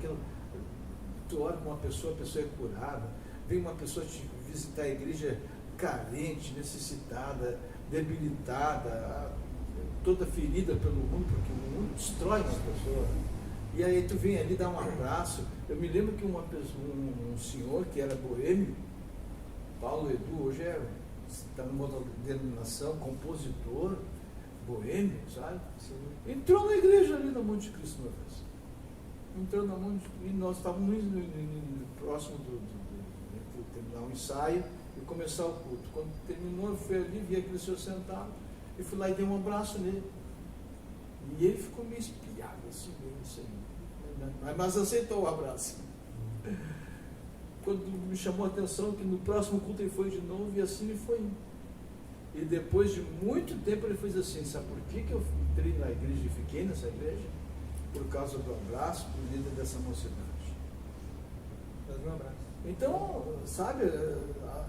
tu ora com uma pessoa, a pessoa é curada, vem uma pessoa te visitar a igreja carente, necessitada, debilitada, toda ferida pelo mundo, porque o mundo destrói uma pessoa. E aí tu vem ali dar um abraço. Eu me lembro que um senhor que era boêmio, Paulo Edu, hoje está numa outra denominação, compositor, boêmio, sabe? Sim. Entrou na igreja ali na Monte Cristo uma vez. Entrou na Monte e nós estávamos próximo de terminar o ensaio e começar o culto. Quando terminou, eu fui ali, vi aquele senhor sentado e fui lá e dei um abraço nele. E ele ficou meio espiado assim, mas aceitou o abraço. Quando me chamou a atenção que no próximo culto ele foi de novo e assim ele foi. E depois de muito tempo ele fez assim, sabe por que eu entrei na igreja e fiquei nessa igreja? Por causa do abraço do líder dessa mocidade. Um abraço. Então, sabe,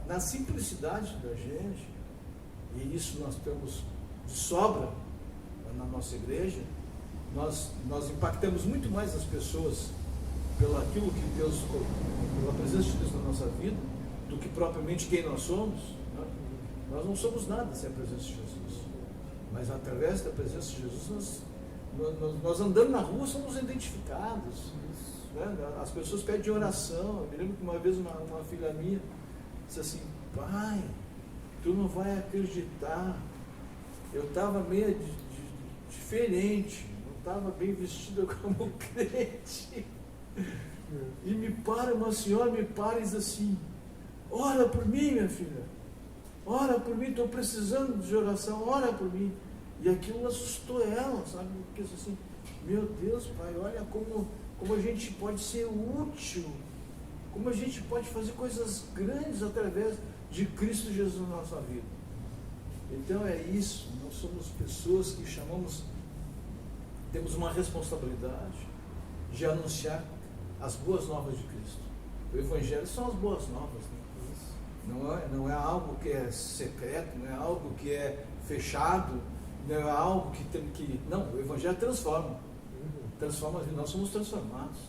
na simplicidade da gente, e isso nós temos de sobra na nossa igreja, nós impactamos muito mais as pessoas pelo aquilo que Deus, pela presença de Deus na nossa vida, do que propriamente quem nós somos. Né? Nós não somos nada sem a presença de Jesus. Mas através da presença de Jesus, nós andando na rua somos identificados. Né? As pessoas pedem oração. Eu me lembro que uma vez uma filha minha disse assim, pai, tu não vai acreditar. Eu estava meio diferente, não estava bem vestida como crente. E uma senhora me para e diz assim, ora por mim, minha filha, ora por mim, estou precisando de oração, ora por mim. E aquilo assustou ela, sabe? Porque assim, meu Deus, pai, olha como a gente pode ser útil, como a gente pode fazer coisas grandes através de Cristo Jesus na nossa vida. Então é isso, somos pessoas que temos uma responsabilidade de anunciar as boas novas de Cristo. O Evangelho são as boas novas, né? Não é algo que é secreto, não é algo que é fechado, não é algo que tem que... Não, o Evangelho transforma. Transforma a vida, nós somos transformados.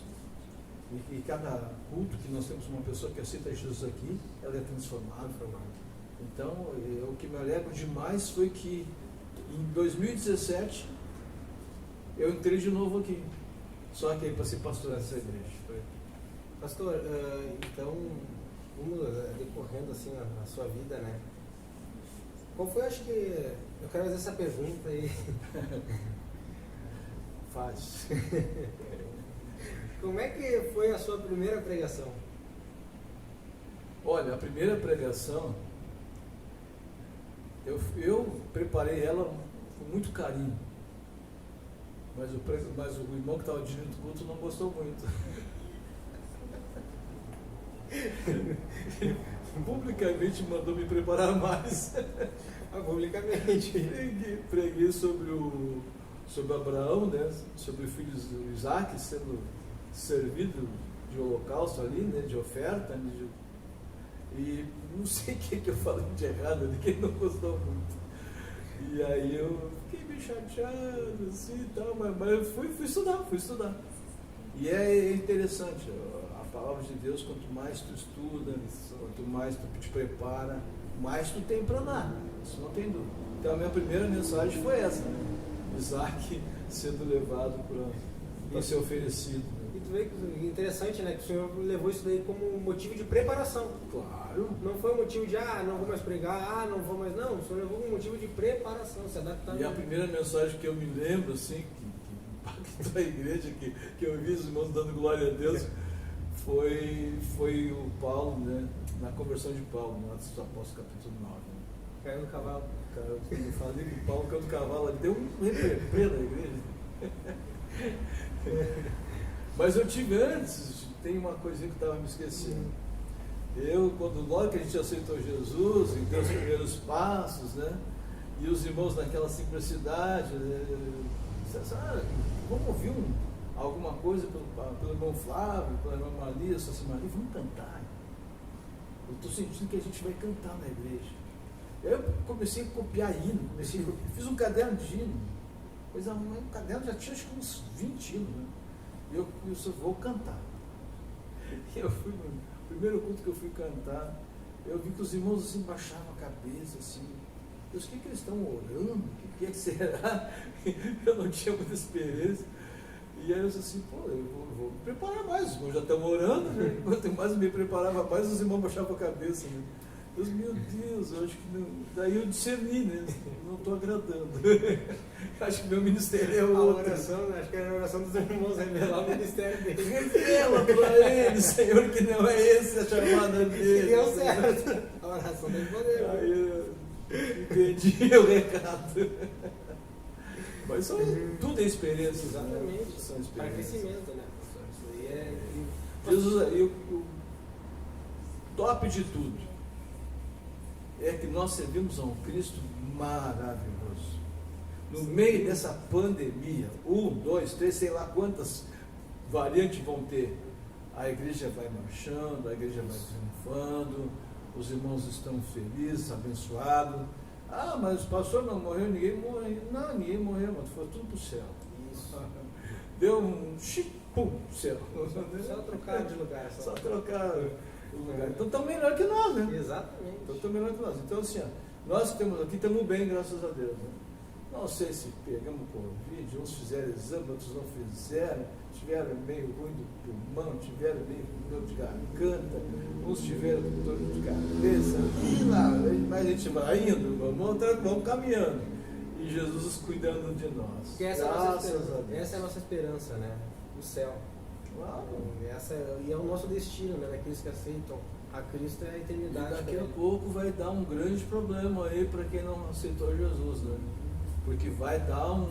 E cada culto que nós temos uma pessoa que aceita Jesus aqui, ela é transformada. Então, o que me alegro demais foi que em 2017 eu entrei de novo aqui. Só que aí para ser pastor dessa igreja. Pastor, então, decorrendo assim a sua vida, né? Qual foi, acho que, eu quero fazer essa pergunta aí. Faz. Como é que foi a sua primeira pregação? Olha, a primeira pregação, eu preparei ela com muito carinho. Mas o irmão que estava dirigindo o culto não gostou muito. Publicamente mandou me preparar mais. Publicamente. Preguei sobre Abraão, né? Sobre o filho de Isaac sendo servido de holocausto ali, né? De oferta. E não sei o que eu falei de errado ali, que ele não gostou muito. E aí eu fiquei meio chateado, assim e tal, mas eu fui estudar. E é interessante, a palavra de Deus, quanto mais tu estuda, quanto mais tu te prepara, mais tu tem para dar, isso não tem dúvida. Então a minha primeira mensagem foi essa, né? Isaac sendo levado para ser oferecido. E tu vê que interessante, né? Que o senhor levou isso daí como motivo de preparação. Claro. Não foi motivo de, não vou mais pregar, não vou mais... Não, o senhor levou como motivo de preparação, se adaptar. E a primeira mensagem que eu me lembro, assim, que impactou a igreja, que eu vi os irmãos dando glória a Deus, foi o Paulo, né? Na conversão de Paulo, no Atos dos Apóstolos, capítulo 9. Né? Caiu no cavalo. Eu falei que Paulo caiu no cavalo, ele deu um reprê na igreja. Mas eu tive antes, tem uma coisinha que eu estava me esquecendo. Logo que a gente aceitou Jesus, e deu os primeiros passos, né? E os irmãos naquela simplicidade, vamos ouvir alguma coisa pelo irmão Flávio, pela irmã Maria, Maria, vamos cantar. Eu estou sentindo que a gente vai cantar na igreja. Eu comecei a copiar hino, fiz um caderno de hino. Um caderno já tinha acho que uns 20 hinos, né? E eu só vou cantar. E eu fui no primeiro culto que eu fui cantar, eu vi que os irmãos assim baixavam a cabeça, assim. Deus, o que eles estão orando? O que será? Eu não tinha muita experiência. E aí eu disse assim, eu vou me preparar mais, os irmãos já estão orando, né? Quanto mais eu me preparava mais, os irmãos baixavam a cabeça, né? Deus, meu Deus, eu acho que não. Daí eu discerni, né? Não estou agradando. Acho que meu ministério é outro. A oração, acho que era a oração dos irmãos, revelar o ministério dele. Revela para ele, Senhor, que não é essa a chamada dele. Deu certo. A oração tem poder. Aí eu entendi o recado. Mas tudo é experiência. Exatamente. Né? São experiências. Para crescimento, né? Isso aí é. Jesus, aí o top de tudo é que nós servimos a um Cristo maravilhoso. No meio dessa pandemia, 1, 2, 3, sei lá quantas variantes vão ter, a igreja vai marchando, a igreja vai triunfando, os irmãos estão felizes, abençoados. Mas o pastor não morreu, ninguém morreu. Não, ninguém morreu, mas foi tudo para o céu. Isso. Deu um pum, céu. Só trocar de lugar. Só trocar o lugar. Então estão melhor que nós, né? Exatamente. Então estão melhor que nós. Então assim, nós que estamos aqui estamos bem, graças a Deus. Né? Não sei se pegamos Covid, uns fizeram exame, outros não fizeram, tiveram meio ruim do pulmão, tiveram meio dor de garganta, uns tiveram dor de cabeça, e lá, mas a gente vai indo, vamos caminhando. E Jesus cuidando de nós. Essa é a nossa esperança, né? O céu. Uau. E é o nosso destino, né? Daqueles que aceitam a Cristo é a eternidade. E daqui a pouco vai dar um grande problema aí para quem não aceitou Jesus, né? Porque vai dar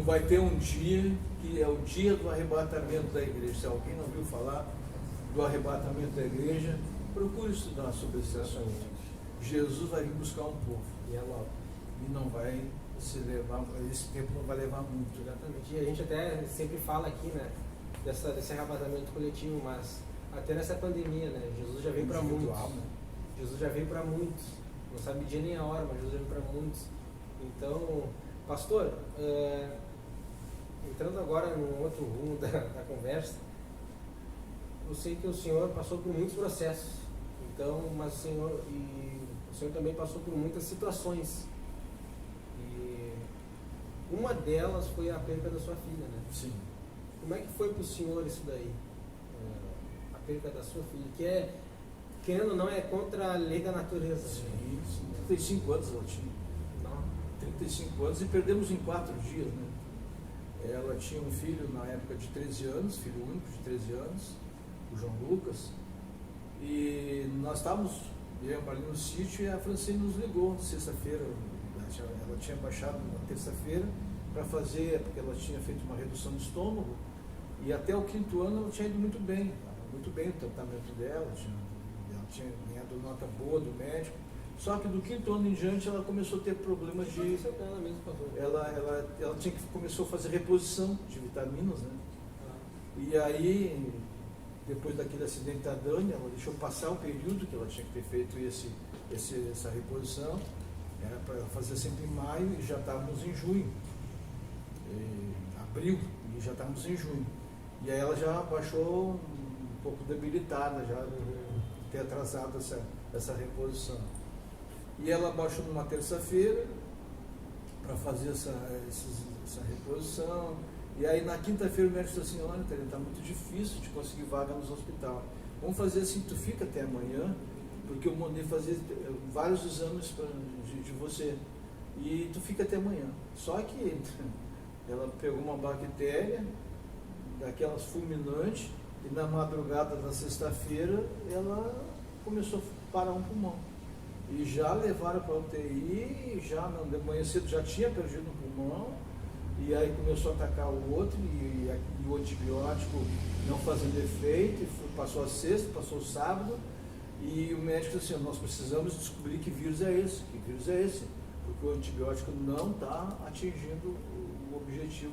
vai ter um dia que é o dia do arrebatamento da igreja. Se alguém não ouviu falar do arrebatamento da igreja, procure estudar sobre esse assunto. Jesus vai vir buscar um povo. E é logo. e não vai se levar, esse tempo não vai levar muito. Exatamente. E a gente até sempre fala aqui, né, desse arrebatamento coletivo, mas até nessa pandemia, né, Jesus já veio para muitos. Né? Jesus já veio para muitos. Não sabe o dia nem a hora, mas Jesus já veio para muitos. Então, pastor, entrando agora num outro rumo da conversa, eu sei que o senhor passou por muitos processos, então, mas o senhor também passou por muitas situações. E uma delas foi a perda da sua filha, né? Sim. Como é que foi para o senhor isso daí? A perda da sua filha, que é, querendo ou não, é contra a lei da natureza. Sim, né? sim. 35 anos ela tinha. Não. 35 anos e perdemos em 4 dias, né? Ela tinha um filho na época de 13 anos, filho único de 13 anos, o João Lucas, e nós estávamos ali no sítio e a Francine nos ligou sexta-feira. Ela tinha baixado na terça-feira para fazer, porque ela tinha feito uma redução de estômago, e até o 5º ano ela tinha ido muito bem o tratamento dela, ela tinha ganhado nota boa do médico, só que do 5º ano em diante ela começou a ter problemas de... Ela começou a fazer reposição de vitaminas, né? E aí, depois daquele acidente da Dani, ela deixou passar o período que ela tinha que ter feito essa reposição, era para fazer sempre em maio e já estávamos em junho, abril, e já estávamos em junho. E aí ela já baixou um pouco debilitada, já ter atrasado essa reposição. E ela baixou numa terça-feira para fazer essa reposição. E aí na quinta-feira o médico disse assim, olha, Tereza, está muito difícil de conseguir vaga nos hospitais. Vamos fazer assim, tu fica até amanhã, porque eu mandei fazer vários exames de você. E tu fica até amanhã. Só que ela pegou uma bactéria, daquelas fulminantes, e na madrugada da sexta-feira ela começou a parar um pulmão. E já levaram para a UTI, já de manhã cedo já tinha perdido um pulmão, e aí começou a atacar o outro, e o antibiótico não fazendo efeito, e passou a sexta, passou o sábado, e o médico disse assim, nós precisamos descobrir que vírus é esse, porque o antibiótico não está atingindo o objetivo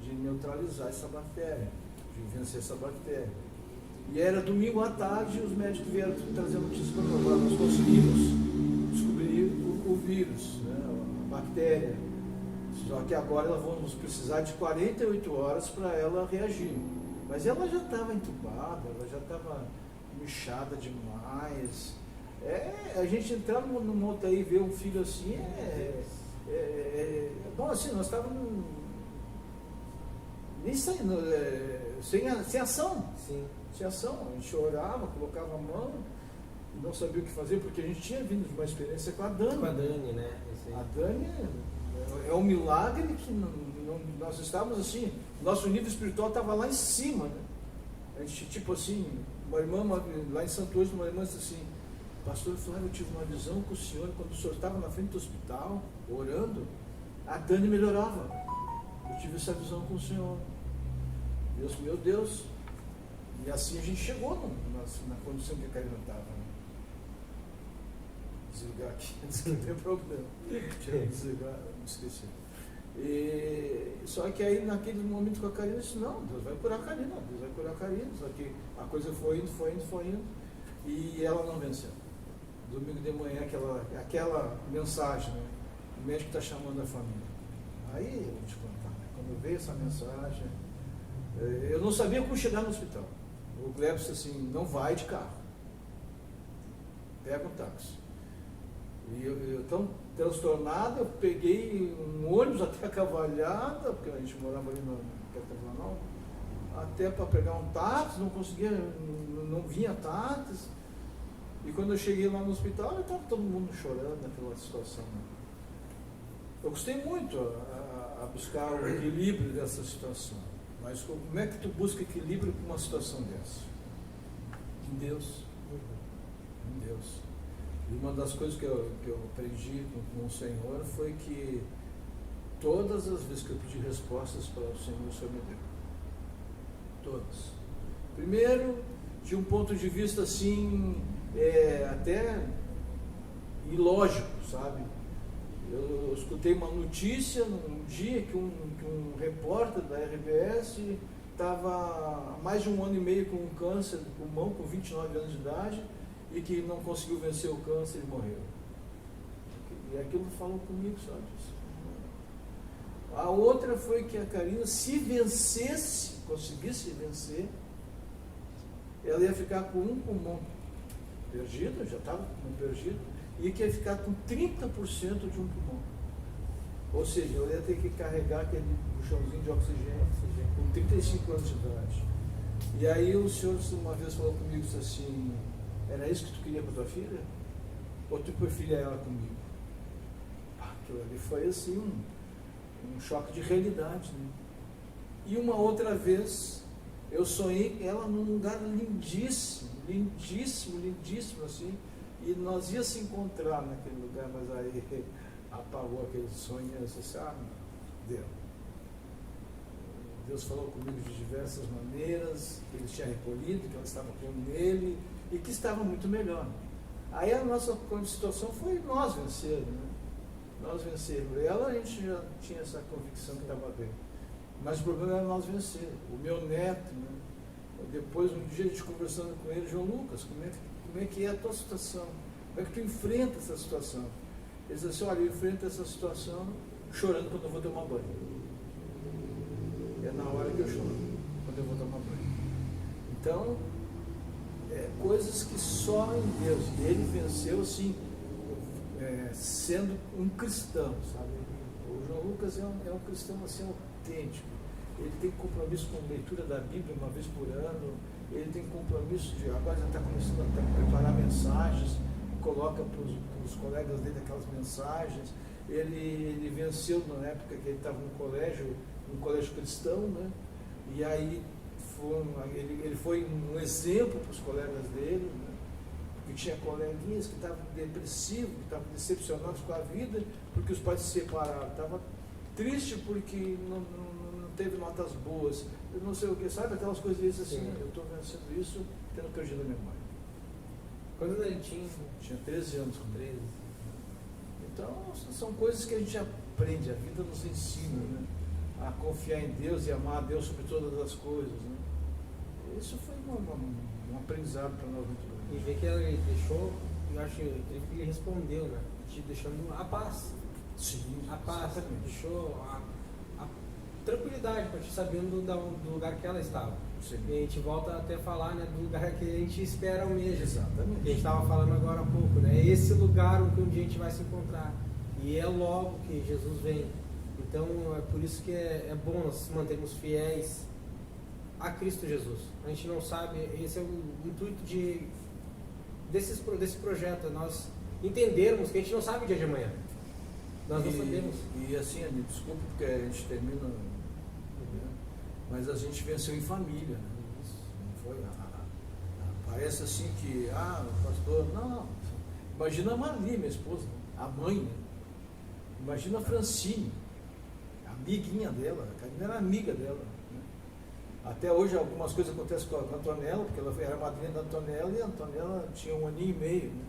de neutralizar essa bactéria, de vencer essa bactéria. E era domingo à tarde e os médicos vieram trazer notícias para nós. Nós conseguimos descobrir o vírus, né, a bactéria. Só que agora nós vamos precisar de 48 horas para ela reagir. Mas ela já estava entubada, ela já estava inchada demais. A gente entrar numa UTI e ver um filho assim bom, assim, nós estávamos nem saindo, sem ação. Sim. Sem ação. A gente orava, colocava a mão e não sabia o que fazer, porque a gente tinha vindo de uma experiência com a Dani. Com a Dani, né? A Dani é um milagre que nós estávamos assim, nosso nível espiritual estava lá em cima, né? A gente, tipo assim, uma irmã lá em Santo Ângelo, uma irmã disse assim, pastor Flávio, eu tive uma visão com o senhor, quando o senhor estava na frente do hospital, orando, a Dani melhorava. Eu tive essa visão com o senhor. Deus, meu Deus. E assim a gente chegou na condição que a Karina estava. Né? Desligar aqui, antes que não tem problema. Deixa eu desligar, não esqueci. Só que aí naquele momento com a Karina, eu disse, não, Deus vai curar a Karina, Deus vai curar a Karina. Só que a coisa foi indo, e ela não venceu. Domingo de manhã, aquela mensagem, né? O médico está chamando a família. Aí eu vou te contar, né? Quando veio essa mensagem, eu não sabia como chegar no hospital. O Gleb disse assim, não vai de carro, pega um táxi. E eu tão transtornado, eu peguei um ônibus até a Cavalhada, porque a gente morava ali no Catavanal, até para pegar um táxi, não conseguia, não vinha táxi. E quando eu cheguei lá no hospital, estava todo mundo chorando naquela situação. Né? Eu gostei muito a buscar o equilíbrio dessa situação. Mas como é que tu busca equilíbrio com uma situação dessa? Em Deus. Em Deus. E uma das coisas que eu aprendi com o Senhor foi que todas as vezes que eu pedi respostas para o Senhor me deu. Todas. Primeiro, de um ponto de vista assim, até ilógico, sabe? Eu escutei uma notícia num dia que um repórter da RBS estava há mais de 1 ano e meio com um câncer de pulmão, com 29 anos de idade, e que não conseguiu vencer o câncer e morreu. E aquilo falou comigo, sabe? A outra foi que a Karina, se vencesse, conseguisse vencer, ela ia ficar com um pulmão perdido, já estava com um perdido, e que ia ficar com 30% de um pulmão. Ou seja, ela ia ter que carregar aquele buchãozinho de oxigênio com 35 anos de idade. E aí o senhor uma vez falou comigo, disse assim, era isso que tu queria com a tua filha? Ou tu preferia ela comigo? Aquilo ali foi assim um choque de realidade, né? E uma outra vez eu sonhei ela num lugar lindíssimo, lindíssimo, lindíssimo assim, e nós ia se encontrar naquele lugar, mas aí apagou aquele sonho e eu disse, Deus falou comigo de diversas maneiras, que ele tinha recolhido, que ela estava com ele e que estava muito melhor. Aí a nossa situação foi nós vencer, né? Nós vencermos. Ela, a gente já tinha essa convicção que estava bem. Mas o problema era nós vencer. O meu neto, né? Depois, um dia a gente conversando com ele, João Lucas, como é que é a tua situação? Como é que tu enfrenta essa situação? Ele disse assim, olha, eu enfrento essa situação chorando quando eu vou tomar banho. É na hora que eu choro, quando eu vou tomar banho. Então, coisas que só em Deus. E ele venceu, assim, sendo um cristão, sabe? O João Lucas é um cristão, assim, autêntico. Ele tem compromisso com a leitura da Bíblia uma vez por ano. Ele tem compromisso de... Agora já está começando a preparar mensagens, coloca para os colegas dele aquelas mensagens. Ele venceu na época que ele estava no colégio cristão, né? E aí ele foi um exemplo para os colegas dele, né? Porque tinha coleguinhas que estavam depressivos, que estavam decepcionados com a vida, porque os pais se separaram. Estava triste porque não teve notas boas, eu não sei o que, sabe? Aquelas coisas assim, eu estou vencendo isso, tendo perdido a memória. Quando ele tinha? Tinha 13 anos. Com 13. Então, são coisas que a gente aprende, a vida nos ensina, né? A confiar em Deus e amar a Deus sobre todas as coisas, né? Isso foi um aprendizado para nós muito grande. E ver que ele deixou, eu acho que ele respondeu, né? Te deixando a paz. Sim, a paz, exatamente. Deixou a tranquilidade para te sabendo do lugar que ela estava. Sim. E a gente volta até a falar, né, do lugar que a gente espera o mesmo. Exatamente. Que a gente estava falando agora há pouco, né? É esse lugar onde um dia a gente vai se encontrar. E é logo que Jesus vem. Então é por isso que é bom nós mantermos fiéis a Cristo Jesus. A gente não sabe, esse é o intuito desse projeto, nós entendermos que a gente não sabe o dia de amanhã. Nós não sabemos. E assim, Anny, desculpa porque a gente termina, né? Mas a gente venceu em família, né? Não foi? Parece assim que, o pastor, não. Imagina a Marli, minha esposa, a mãe, né? Imagina a Francine, a amiguinha dela, a Karina era amiga dela. Né? Até hoje algumas coisas acontecem com a Antonella, porque ela era madrinha da Antonella e a Antonella tinha 1 ano e meio, né?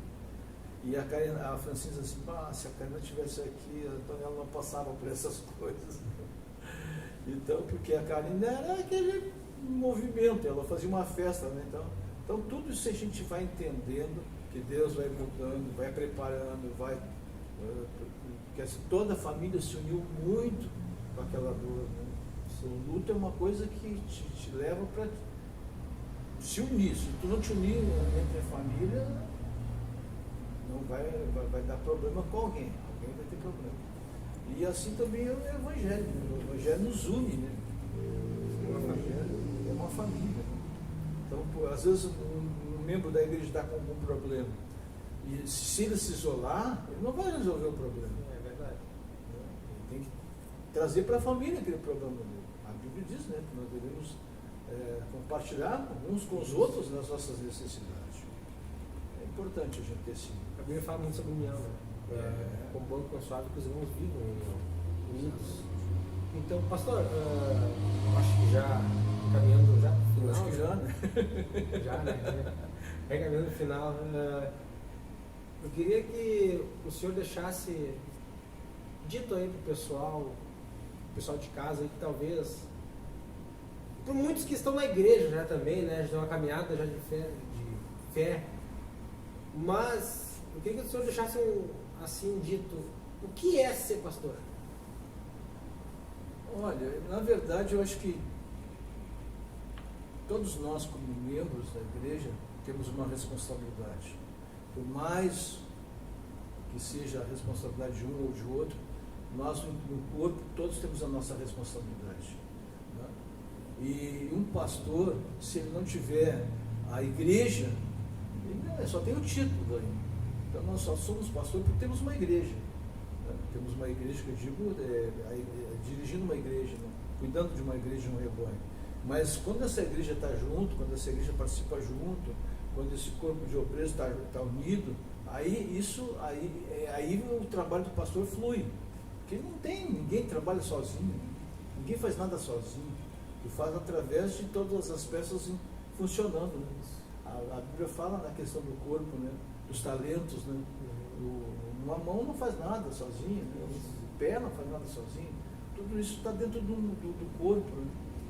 E a Francine disse assim, se a Karina estivesse aqui, a Antonella não passava por essas coisas. Então, porque a Karina era aquele movimento, ela fazia uma festa, né? Então tudo isso a gente vai entendendo, que Deus vai mudando, vai preparando, porque assim, toda a família se uniu muito com aquela dor, né? O luto é uma coisa que te leva para se unir. Se tu não te unir entre a família, não vai dar problema com alguém vai ter problema. E assim também é o Evangelho, né? O Evangelho nos une, né? O Evangelho é uma família. Né? Então, às vezes, um membro da igreja está com algum problema, e se ele se isolar, ele não vai resolver o problema. É verdade. Ele tem que trazer para a família aquele problema dele. A Bíblia diz, né, que nós devemos compartilhar uns com os outros nas nossas necessidades. É importante a gente ter esse. A Bíblia fala muito sobre união, né? Com bom e consoado que os irmãos vivam unidos. Então, pastor, acho que já caminhando já pro final. Acho que já, né? Já, né? Caminhando no final. Eu queria que o senhor deixasse dito aí pro pessoal de casa aí que talvez, por muitos que estão na igreja já também, né, já tem uma caminhada já de fé, mas eu queria que o senhor deixasse assim dito, o que é ser pastor? Olha, na verdade eu acho que todos nós como membros da igreja temos uma responsabilidade, por mais que seja a responsabilidade de um ou de outro, nós no corpo todos temos a nossa responsabilidade, né? E um pastor, se ele não tiver a igreja, ele só tem o título aí. Então nós só somos pastores porque temos uma igreja, né? Temos uma igreja, que eu digo, dirigindo uma igreja, né? Cuidando de uma igreja, um rebanho. Mas quando essa igreja está junto, quando essa igreja participa junto, quando esse corpo de obreiros está unido, aí o trabalho do pastor flui. Porque ninguém trabalha sozinho, ninguém faz nada sozinho. Ele faz através de todas as peças funcionando, né? A Bíblia fala na questão do corpo, né? Dos talentos, né? Uma mão não faz nada sozinha, né? O pé não faz nada sozinho. Tudo isso está dentro do corpo, né?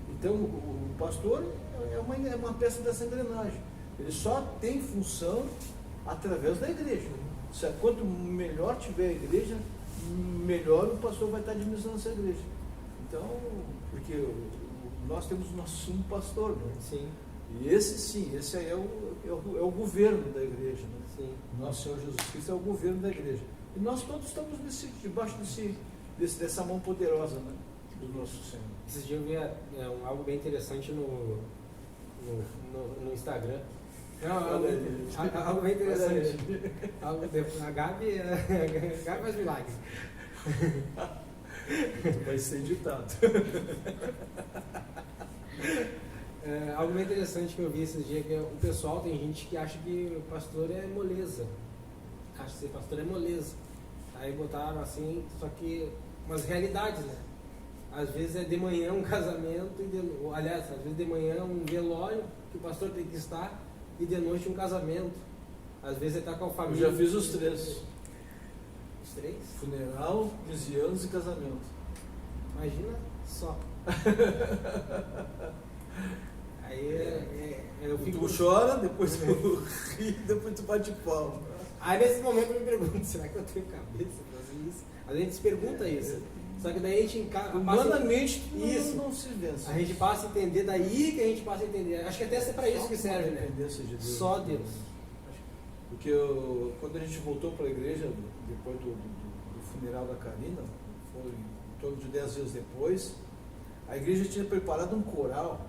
Então o pastor é uma peça dessa engrenagem. Ele só tem função através da igreja. Quanto melhor tiver a igreja, melhor o pastor vai estar administrando essa igreja. Então, porque nós temos o nosso sumo pastor, né? Sim. E esse aí é o governo da igreja, né? Sim. Nosso Senhor Jesus Cristo é o governo da igreja. E nós todos estamos debaixo dessa mão poderosa, né? Do nosso Senhor. Esses dias eu vi algo bem interessante no Instagram. Algo bem interessante. A Gabi faz milagre. Vai ser editado. Algo bem interessante que eu vi esses dias, que o pessoal, tem gente que acha que o pastor é moleza. Acha que ser pastor é moleza. Aí botaram assim, só que umas realidades, né? Às vezes é de manhã um casamento, aliás, às vezes de manhã um velório que o pastor tem que estar, e de noite um casamento. Às vezes ele está com a família. Eu já fiz os 3. Os 3? Funeral, 15 anos e casamento. Imagina só. Aí eu fico... Tu chora, depois tu ri, depois tu bate palma. Aí nesse momento eu me pergunto, será que eu tenho cabeça para fazer isso? A gente se pergunta isso. Só que daí a gente humanamente isso. Não se vence. A gente passa a entender, daí que a gente passa a entender. Acho que até é para isso que serve, né? De Deus. Só Deus. Porque quando a gente voltou para a igreja, depois do funeral da Karina, foi em torno de 10 dias depois, a igreja tinha preparado um coral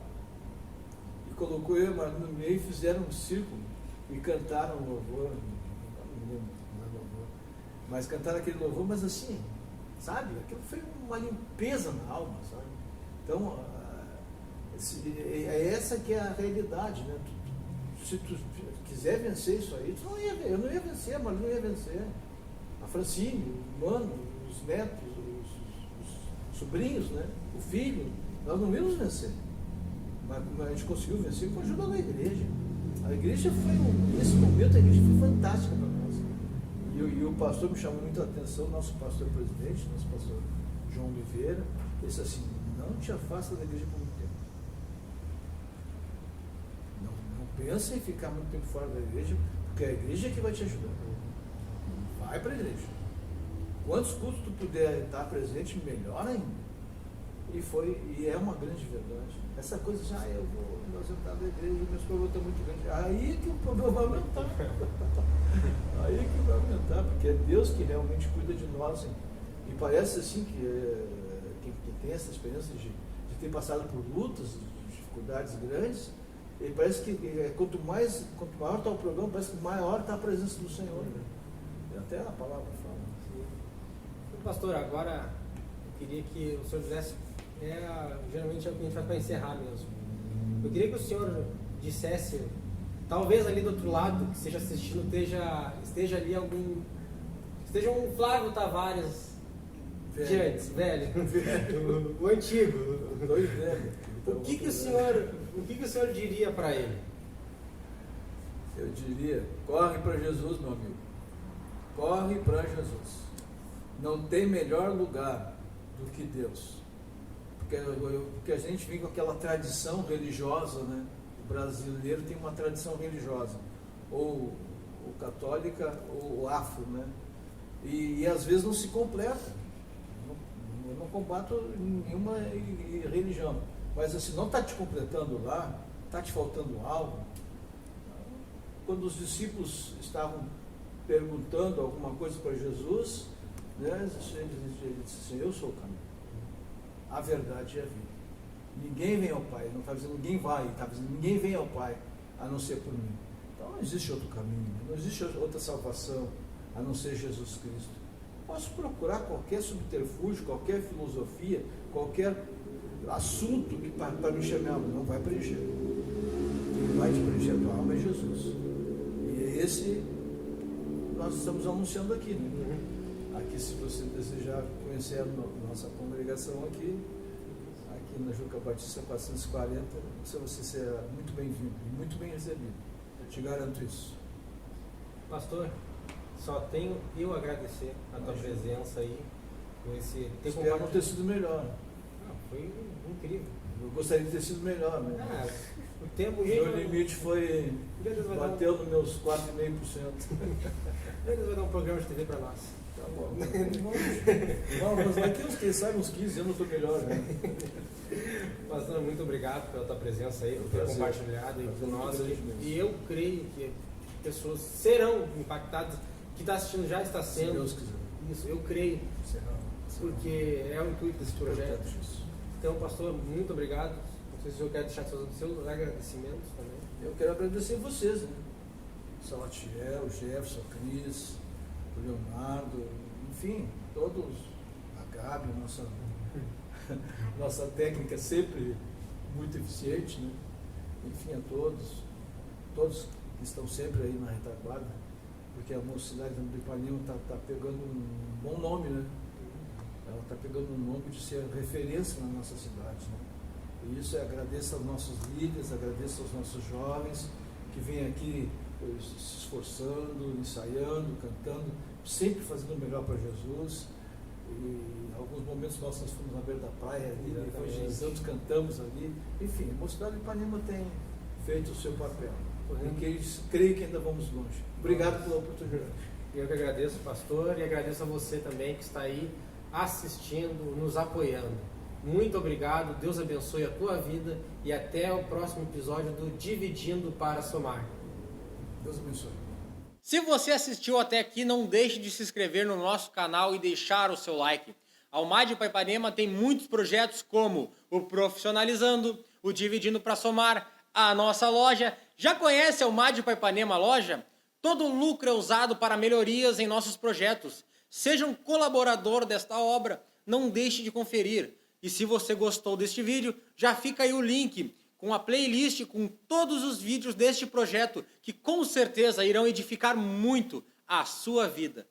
e colocou eu e a Marina no meio e fizeram um círculo e cantaram um louvor, não lembro, mas cantaram aquele louvor, mas assim, sabe? Aquilo foi uma limpeza na alma, sabe? Então, é essa que é a realidade, né? Se tu quiser vencer isso aí, eu não ia vencer, mas não ia vencer. A Francine, o mano, os netos, os sobrinhos, né? O filho, nós não íamos vencer. Mas como a gente conseguiu vencer, foi ajuda da igreja. A igreja foi, nesse momento, a igreja foi fantástica para nós. E o pastor me chamou muito a atenção, nosso pastor presidente, nosso pastor João Oliveira, ele disse assim: não te afasta da igreja por muito tempo. Não pensa em ficar muito tempo fora da igreja, porque é a igreja que vai te ajudar. Vai para a igreja. Quantos cultos tu puder estar presente, melhor ainda. E é uma grande verdade. Essa coisa já, eu vou me ausentar da igreja, meus problemas estão muito grandes. Aí que o problema vai aumentar. Aí que vai aumentar, porque é Deus que realmente cuida de nós. Hein? E parece assim que tem essa experiência de ter passado por lutas, de dificuldades grandes, e parece que quanto maior está o problema, parece que maior está a presença do Senhor. Né? E até a palavra fala. Pastor, agora eu queria que o senhor dissesse, geralmente é o que a gente faz para encerrar mesmo. Eu queria que o senhor dissesse, talvez ali do outro lado, que esteja assistindo, esteja ali esteja um Flávio Tavares velho, o antigo. Dois velhos. O que o senhor diria para ele? Eu diria: corre para Jesus, meu amigo. Corre para Jesus. Não tem melhor lugar do que Deus. Porque a gente vem com aquela tradição religiosa, né? O brasileiro tem uma tradição religiosa, ou católica ou afro, né? E às vezes não se completa. Eu não combato nenhuma religião, mas assim, não está te completando lá, está te faltando algo. Quando os discípulos estavam perguntando alguma coisa para Jesus, né, ele disse assim: eu sou o caminho, a verdade e a vida. Ninguém vem ao Pai, não está dizendo ninguém vai, está dizendo ninguém vem ao Pai a não ser por mim. Então não existe outro caminho, não existe outra salvação a não ser Jesus Cristo. Posso procurar qualquer subterfúgio, qualquer filosofia, qualquer assunto que para me chamar, não vai preencher. Quem vai te preencher a tua alma é Jesus. E é esse nós estamos anunciando aqui, né? Aqui, se você desejar conhecer a nossa congregação aqui na Juca Batista 440, você será muito bem-vindo e muito bem recebido. Eu te garanto isso. Pastor, só tenho eu agradecer a tua presença aí, por esse Espero não ter sido melhor. Não, foi incrível. Eu gostaria de ter sido melhor, né? O tempo... Meu limite foi... bateu nos meus 4,5%. Eles vão dar um programa de TV para nós. Tá bom. Mas daqui uns, quem sabe, uns 15 anos eu estou melhor, né? Pastor, muito obrigado pela tua presença aí, por ter compartilhado aí com nós. E eu creio que pessoas serão impactadas, que está assistindo já está sendo. Se Deus quiser. Isso, eu creio. Porque é o intuito desse projeto. Então, pastor, muito obrigado. Não sei se o senhor quer deixar seus agradecimentos também. Eu quero agradecer vocês, né? Salatiel, o Jefferson, a Cris, o Leonardo, enfim, todos, a Gabi, nossa técnica sempre muito eficiente, né? Enfim, a todos que estão sempre aí na retaguarda, porque a mocidade do Ipanema está pegando um bom nome, né? Ela está pegando um nome de ser referência na nossa cidade, né? E isso eu agradeço aos nossos líderes, agradeço aos nossos jovens que vêm aqui se esforçando, ensaiando, cantando, sempre fazendo o melhor para Jesus. E em alguns momentos nós fomos na beira da praia ali, evangelizamos, cantamos ali. Enfim, a mocidade de Ipanema tem feito o seu papel. E creio que ainda vamos longe. Obrigado pela oportunidade. Eu que agradeço, pastor, e agradeço a você também que está aí assistindo, nos apoiando. Muito obrigado, Deus abençoe a tua vida e até o próximo episódio do Dividindo para Somar. Deus abençoe. Se você assistiu até aqui, não deixe de se inscrever no nosso canal e deixar o seu like. A Almad Ipanema tem muitos projetos como o Profissionalizando, o Dividindo para Somar, a nossa loja. Já conhece a Almad Ipanema Loja? Todo o lucro é usado para melhorias em nossos projetos. Seja um colaborador desta obra, não deixe de conferir. E se você gostou deste vídeo, já fica aí o link com a playlist com todos os vídeos deste projeto, que com certeza irão edificar muito a sua vida.